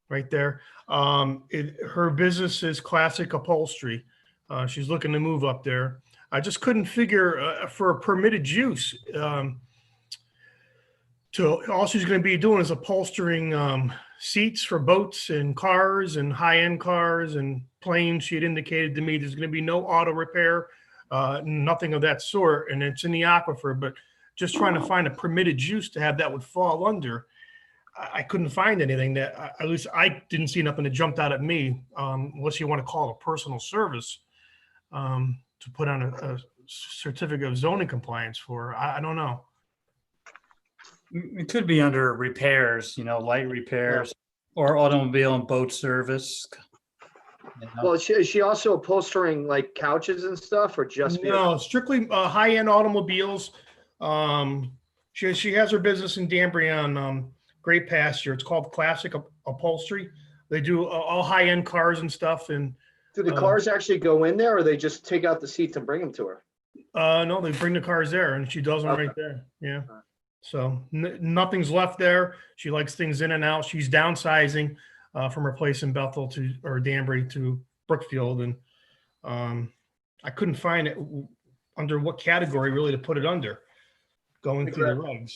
B: right there. Her business is Classic Upholstery. She's looking to move up there. I just couldn't figure for a permitted use. All she's going to be doing is upholstering seats for boats and cars and high-end cars and planes. She had indicated to me there's going to be no auto repair, nothing of that sort, and it's in the aquifer, but just trying to find a permitted use to have that would fall under. I couldn't find anything that, at least I didn't see nothing that jumped out at me, unless you want to call it a personal service, to put on a certificate of zoning compliance for. I don't know.
C: It could be under repairs, light repairs or automobile and boat service.
A: Well, is she also upholstering like couches and stuff or just vehicles?
B: No, strictly high-end automobiles. She has her business in Danbury on Great Pasture. It's called Classic Upholstery. They do all high-end cars and stuff. And
A: Do the cars actually go in there or they just take out the seats and bring them to her?
B: no, they bring the cars there and she does them right there. Yeah. So nothing's left there. She likes things in and out. She's downsizing from her place in Bethel or Danbury to Brookfield. And I couldn't find it under what category really to put it under, going through the regs.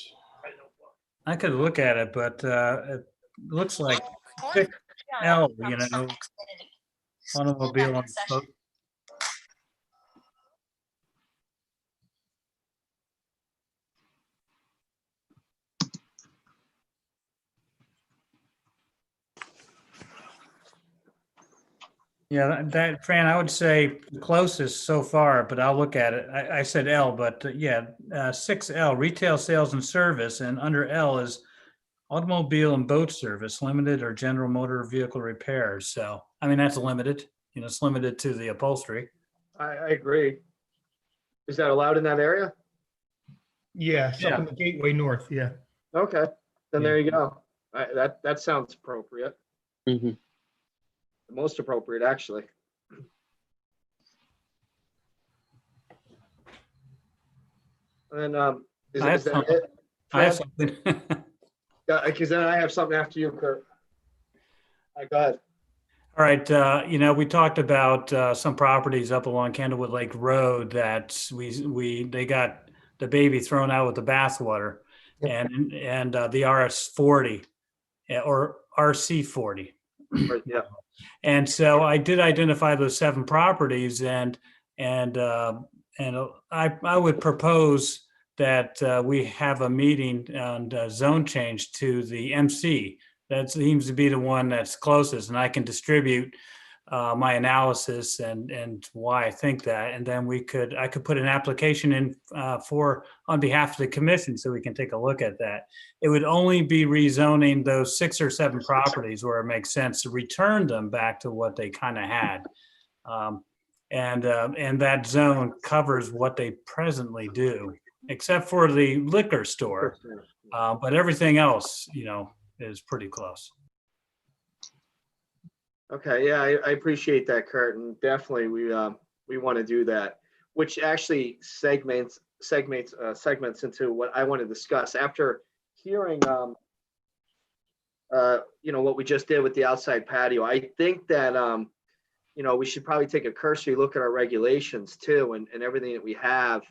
C: I could look at it, but it looks like 6L, automobile and boat. Yeah, that Fran, I would say the closest so far, but I'll look at it. I said L, but 6L, retail sales and service, and under L is automobile and boat service, limited or general motor vehicle repairs. So, I mean, that's limited. It's limited to the upholstery.
A: I agree. Is that allowed in that area?
B: Yeah, it's up in the Gateway North. Yeah.
A: Okay, then there you go. That sounds appropriate.
D: Mm-hmm.
A: The most appropriate, actually. And is that it?
C: I have something.
A: Yeah, because then I have something after you, Kurt. All right, go ahead.
C: All right, we talked about some properties up along Candlewood Lake Road that they got the baby thrown out with the bathwater, and the RS-40 or RC-40.
A: Yeah.
C: And so I did identify those 7 properties, and I would propose that we have a meeting on zone change to the MC. That seems to be the one that's closest, and I can distribute my analysis and why I think that, and then I could put an application in on behalf of the commission so we can take a look at that. It would only be rezoning those 6 or 7 properties where it makes sense to return them back to what they kind of had. And that zone covers what they presently do, except for the liquor store. But everything else, is pretty close.
A: Okay, yeah, I appreciate that, Kurt, and definitely we want to do that, which actually segments into what I want to discuss after hearing what we just did with the outside patio. I think that we should probably take a cursory look at our regulations too, and everything that we have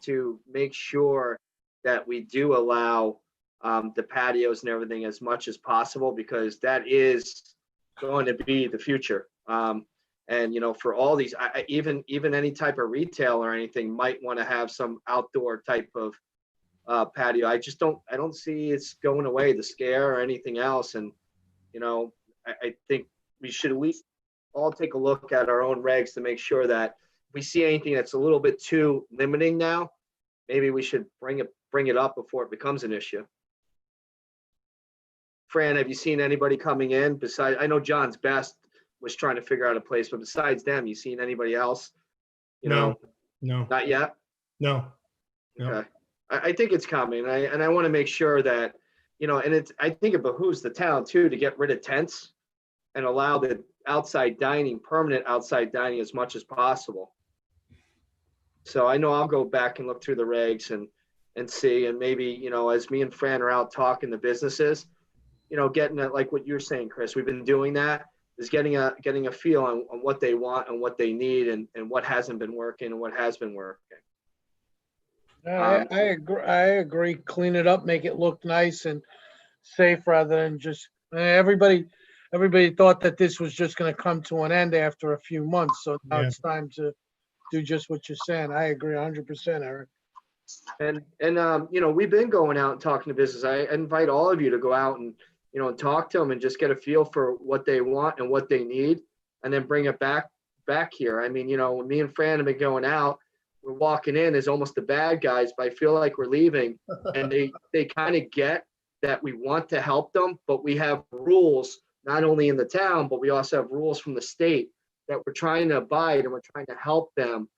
A: to make sure that we do allow the patios and everything as much as possible, because that is going to be the future. And for all these, even any type of retail or anything might want to have some outdoor type of patio. I don't see it's going away, the scare or anything else. And I think we should at least all take a look at our own regs to make sure that if we see anything that's a little bit too limiting now, maybe we should bring it up before it becomes an issue. Fran, have you seen anybody coming in besides, I know John's Best was trying to figure out a place, but besides them, you seen anybody else?
B: No.
A: Not yet?
B: No.
A: Okay. I think it's coming, and I want to make sure that, and I think it behooves the town too to get rid of tents and allow the permanent outside dining as much as possible. So I know I'll go back and look through the regs and see, and maybe, as me and Fran are out talking to businesses, getting at like what you're saying, Chris, we've been doing that, is getting a feel on what they want and what they need and what hasn't been working and what has been working.
H: I agree. Clean it up, make it look nice and safe rather than just everybody thought that this was just going to come to an end after a few months. So now it's time to do just what you're saying. I agree 100%, Eric.
A: And we've been going out and talking to business. I invite all of you to go out and and talk to them and just get a feel for what they want and what they need, and then bring it back here. I mean, when me and Fran have been going out, we're walking in as almost the bad guys, but I feel like we're leaving. And they kind of get that we want to help them, but we have rules, not only in the town, but we also have rules from the state that we're trying to abide, and we're trying to help them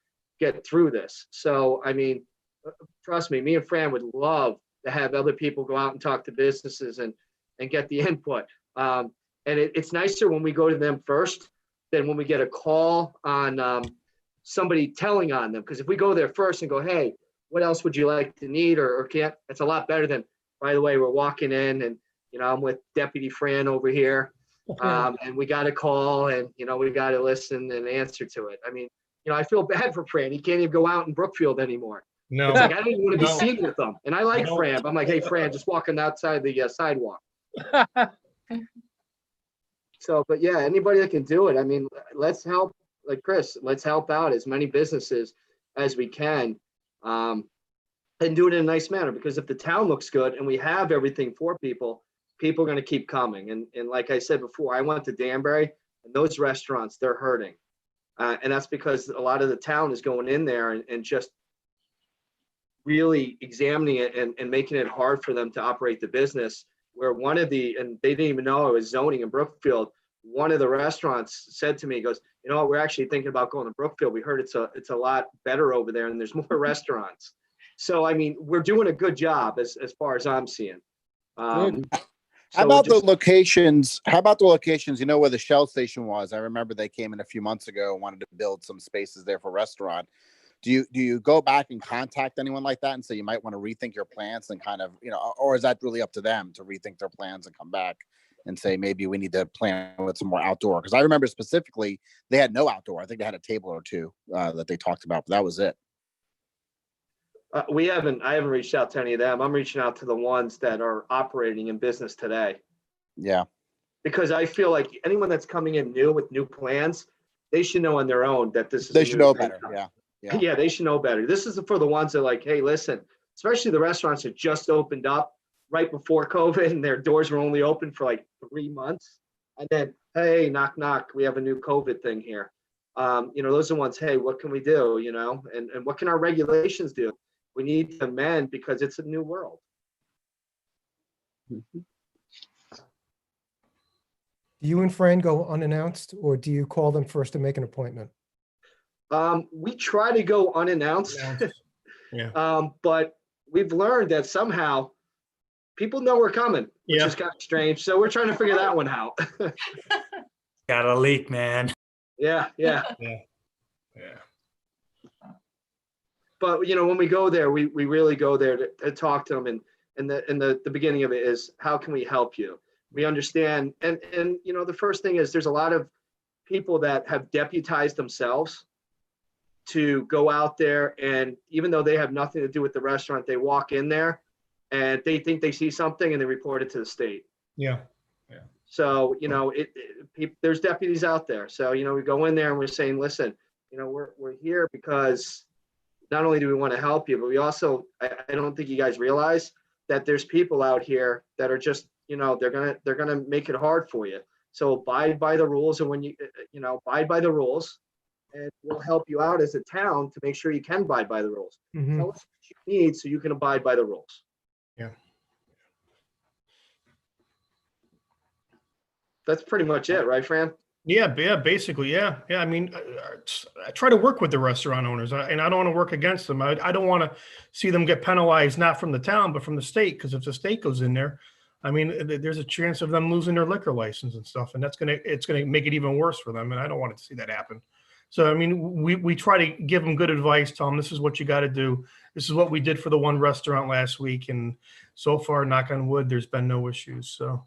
A: get through this. So, I mean, trust me, me and Fran would love to have other people go out and talk to businesses and get the input. And it's nicer when we go to them first than when we get a call on somebody telling on them. Because if we go there first and go, hey, what else would you like to need or can't, it's a lot better than, by the way, we're walking in and, you know, I'm with Deputy Fran over here. And we got a call and, you know, we got to listen and answer to it. I mean, you know, I feel bad for Fran. He can't even go out in Brookfield anymore.
B: No.
A: It's like, I don't even want to be
B: No.
A: seen with them. And I like
B: No.
A: Fran. But I'm like, hey, Fran, just walking outside the sidewalk. So, but yeah, anybody that can do it. I mean, let's help, like Chris, let's help out as many businesses as we can, and do it in a nice manner. Because if the town looks good and we have everything for people, people are going to keep coming. And like I said before, I went to Danbury, and those restaurants, they're hurting. And that's because a lot of the town is going in there and just really examining it and making it hard for them to operate the business. Where one of the, and they didn't even know it was zoning in Brookfield, one of the restaurants said to me, he goes, you know what, we're actually thinking about going to Brookfield. We heard it's a lot better over there and there's more restaurants. So, I mean, we're doing a good job as far as I'm seeing.
I: How
A: So
I: about
A: just-
I: the locations? How about the locations? You know where the Shell station was? I remember they came in a few months ago and wanted to build some spaces there for restaurant. Do you go back and contact anyone like that and say you might want to rethink your plans and kind of, you know, or is that really up to them to rethink their plans and come back and say maybe we need to plan with some more outdoor? Because I remember specifically they had no outdoor. I think they had a table or two that they talked about, but that was it.
A: I haven't reached out to any of them. I'm reaching out to the ones that are operating in business today.
I: Yeah.
A: Because I feel like anyone that's coming in new with new plans, they should know on their own that this is.
I: They
A: a
I: should
A: new
I: know
A: thing.
I: better. Yeah.
A: Yeah, they should know better. This is for the ones that are like, hey, listen, especially the restaurants that just opened up right before COVID and their doors were only open for like 3 months. And then, hey, knock, knock, we have a new COVID thing here. You know, those are the ones, hey, what can we do? You know, and what can our regulations do? We need to amend because it's a new world.
K: Do you and Fran go unannounced, or do you call them first to make an appointment?
A: We try to go unannounced,
B: Yeah.
A: but we've learned that somehow people know we're coming, which
B: Yeah.
A: is kind of strange. So we're trying to figure that one out.
C: Got a leak, man.
A: Yeah.
B: Yeah.
A: But you know, when we go there, we really go there to talk to them. And the beginning of it is, how can we help you? We understand. And you know, the first thing is there's a lot of people that have deputized themselves to go out there, and even though they have nothing to do with the restaurant, they walk in there and they think they see something and they report it to the state.
B: Yeah.
A: So, you know, there's deputies out there. So, you know, we go in there and we're saying, listen, you know, we're here because not only do we want to help you, but we also, I don't think you guys realize that there's people out here that are just, you know, they're gonna make it hard for you. So abide by the rules, and when you know, abide by the rules, and we'll help you out as a town to make sure you can abide by the rules.
K: Mhm.
A: Tell us what you need so you can abide by the rules.
B: Yeah.
A: That's pretty much it, right, Fran?
B: Yeah, basically, yeah. I mean, I try to work with the restaurant owners, and I don't want to work against them. I don't want to see them get penalized, not from the town, but from the state, because if the state goes in there, I mean, there's a chance of them losing their liquor license and stuff, and it's gonna make it even worse for them, and I don't want to see that happen. So, I mean, we try to give them good advice, tell them this is what you got to do. This is what we did for the one restaurant last week, and so far, knock on wood, there's been no issues, so.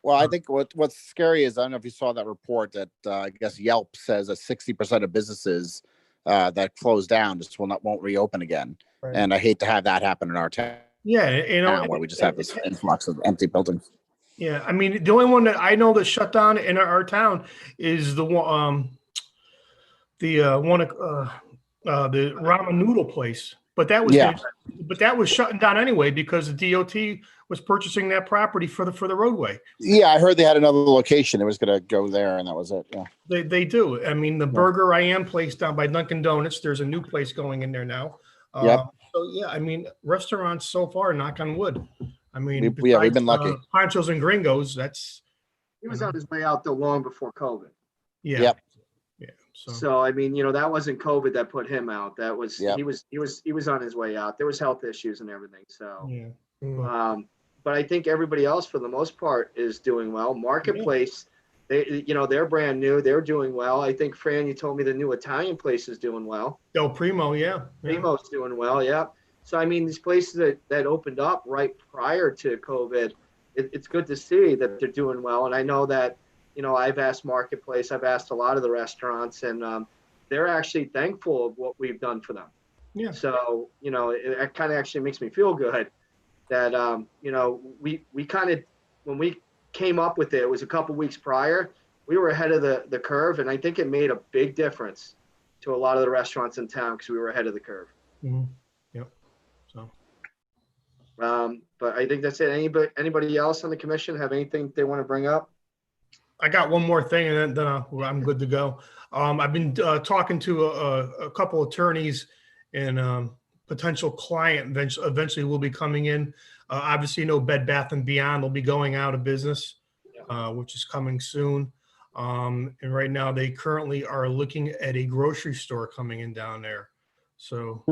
I: Well, I think what's scary is, I don't know if you saw that report that I guess Yelp says that 60% of businesses that close down just won't reopen again.
K: Right.
I: And I hate to have that happen in our town,
B: Yeah, you know,
I: where we just have this influx of empty buildings.
B: yeah, I mean, the only one that I know that shut down in our town is the one, the ramen noodle place. But that was,
I: Yeah.
B: but that was shutting down anyway because the DOT was purchasing that property for the roadway.
I: Yeah, I heard they had another location. It was gonna go there and that was it. Yeah.
B: They do. I mean, the
I: Yeah.
B: Burger I Am place down by Dunkin' Donuts, there's a new place going in there now.
I: Yep.
B: So yeah, I mean, restaurants so far, knock on wood. I mean,
I: We've
B: besides,
I: been lucky.
B: Pancho's and Gringos, that's,
A: He was on his way out though long before COVID.
B: yeah.
I: Yep.
B: Yeah. So,
A: So, I mean, that wasn't COVID that put him out. That was,
I: Yep.
A: he was on his way out. There was health issues and everything. So,
B: yeah.
A: but I think everybody else for the most part is doing well. Marketplace, they're brand new. They're doing well. I think Fran, you told me the new Italian place is doing well.
B: Del Primo, yeah.
A: Primo's doing well. Yeah. So, I mean, these places that opened up right prior to COVID, it's good to see that they're doing well. And I know that, I've asked Marketplace, I've asked a lot of the restaurants, and they're actually thankful of what we've done for them.
B: Yeah.
A: So, it kind of actually makes me feel good that, we kind of, when we came up with it, it was a couple weeks prior, we were ahead of the curve. And I think it made a big difference to a lot of the restaurants in town because we were ahead of the curve.
B: Mhm. Yep. So,
A: But I think that's it. Anybody else on the commission have anything they want to bring up?
B: I got one more thing and then I'm good to go. I've been talking to a couple attorneys and potential client eventually will be coming in. Obviously, Bed Bath & Beyond will be going out of business, which is coming soon. And right now they currently are looking at a grocery store coming in down there. So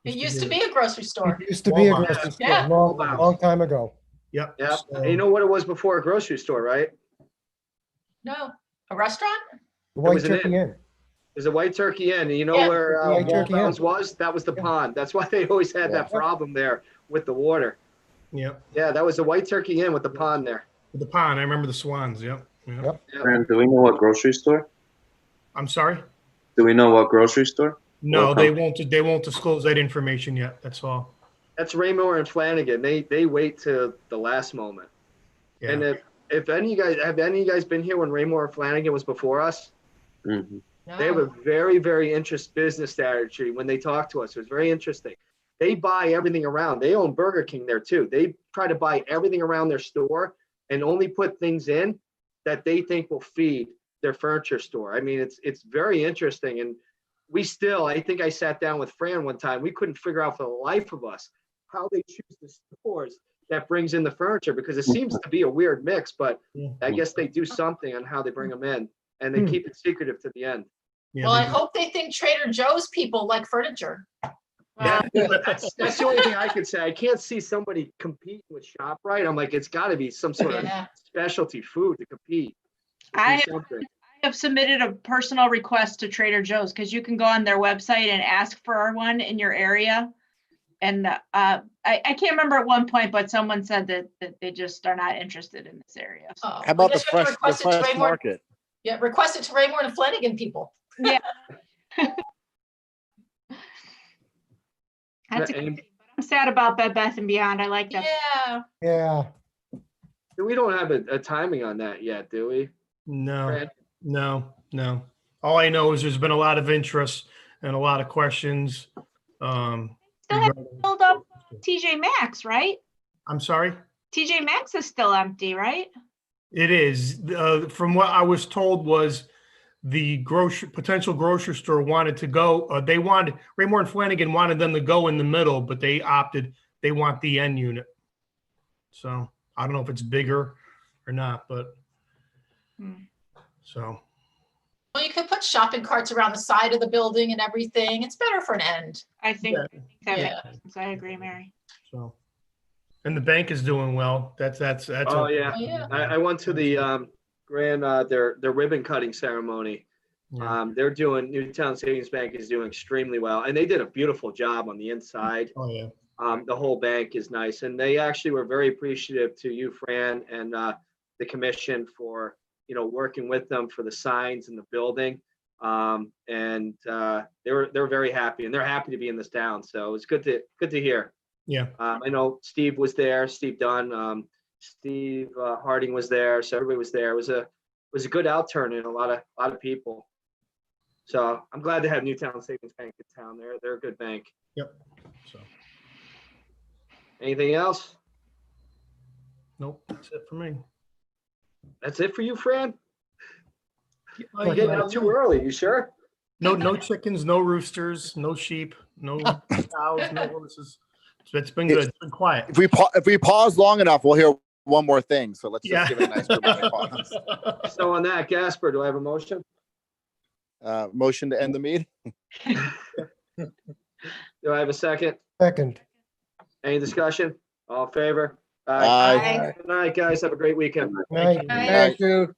E: It used to be a grocery store.
K: Used to be a
B: Walmart.
K: grocery store,
E: Yeah.
K: long time ago.
B: Yep.
A: Yeah.
B: So-
A: And you know what it was before a grocery store, right?
E: No, a restaurant?
K: The White
A: was an
K: Turkey Inn.
A: There's a White Turkey Inn. And you know
E: Yeah.
A: where
K: White Turkey Inn.
A: Walmart was? That was the pond. That's why they always had that problem there with the water.
B: Yep.
A: Yeah, that was the White Turkey Inn with the pond there.
B: The pond. I remember the Swans. Yep.
K: Yep.
D: And do we know what grocery store?
B: I'm sorry.
D: Do we know what grocery store?
B: No,
D: What
B: they
D: company?
B: won't. They won't disclose that information yet. That's all.
A: That's Raymore and Flanagan. They wait to the last moment.
B: Yeah.
A: And if any of you guys been here when Raymore and Flanagan was before us?
D: Mhm.
A: They have a very, very interesting business strategy when they talk to us. It was very interesting. They buy everything around. They own Burger King there too. They try to buy everything around their store and only put things in that they think will feed their furniture store. I mean, it's very interesting. And I think I sat down with Fran one time. We couldn't figure out for the life of us how they choose the stores that brings in the furniture because it seems to be a weird mix, but I guess they do something on how they bring them in and they keep it secretive to the end.
E: Well, I hope they think Trader Joe's people like furniture.
A: That's the only thing I could say. I can't see somebody competing with ShopRite. I'm like, it's got to be some sort of
E: Yeah.
A: specialty food to compete.
G: I
A: Do something.
G: have submitted a personal request to Trader Joe's because you can go on their website and ask for one in your area. And I can't remember at one point, but someone said that they just are not interested in this area.
E: Oh,
I: How
E: I
I: about the
E: guess you have to
I: fresh
E: request it to Raymore-
I: market?
E: Yeah, request it to Raymore and Flanagan people.
G: Yeah. That's
A: And-
G: exciting, but I'm sad about Bed Bath & Beyond. I like that.
E: Yeah.
K: Yeah.
A: We don't have a timing on that yet, do we?
B: No,
A: Fran?
B: no. All I know is there's been a lot of interest and a lot of questions.
G: Still have to
B: regarding-
G: build up TJ Maxx, right?
B: I'm sorry?
G: TJ Maxx is still empty, right?
B: It is. From what I was told was the potential grocery store wanted to go, Raymore and Flanagan wanted them to go in the middle, but they opted, they want the end unit. So I don't know if it's bigger or not, but so.
E: Well, you could put shopping carts around the side of the building and everything. It's better for an end.
G: I think
B: Yeah.
G: that
E: Yeah.
G: makes sense. I agree, Mary.
B: So, and the bank is doing well. That's.
A: Oh, yeah.
E: Oh, yeah.
A: I went to the grand, their ribbon cutting ceremony.
B: Yeah.
A: They're doing, Newtown Savings Bank is doing extremely well. And they did a beautiful job on the inside.
B: Oh, yeah.
A: The whole bank is nice. And they actually were very appreciative to you, Fran, and the commission for, working with them for the signs in the building. And they're very happy, and they're happy to be in this town. So it's good to hear.
B: Yeah.
A: I know Steve was there, Steve Dunn, Steve Harding was there. So everybody was there. It was a good outturn and a lot of people. So I'm glad to have Newtown Savings Bank in town. They're a good bank.
B: Yep. So,
A: Anything else?
B: nope, that's it for me.
A: That's it for you, Fran?
B: Uh,
A: You're getting
B: yeah,
A: out too early. You sure?
B: No chickens, no roosters, no sheep, no cows, no horses. So it's been good. It's been quiet.
I: If we pause long enough, we'll hear one more thing. So let's just
B: Yeah.
I: give it a nice dramatic pause.
A: So on that, Gasper, do I have a motion?
I: Motion to end the meeting.
A: Do I have a second?
K: Second.
A: Any discussion? All in favor?
I: Aye.
A: Good night, guys. Have a great weekend.
K: Night.
H: Thank you.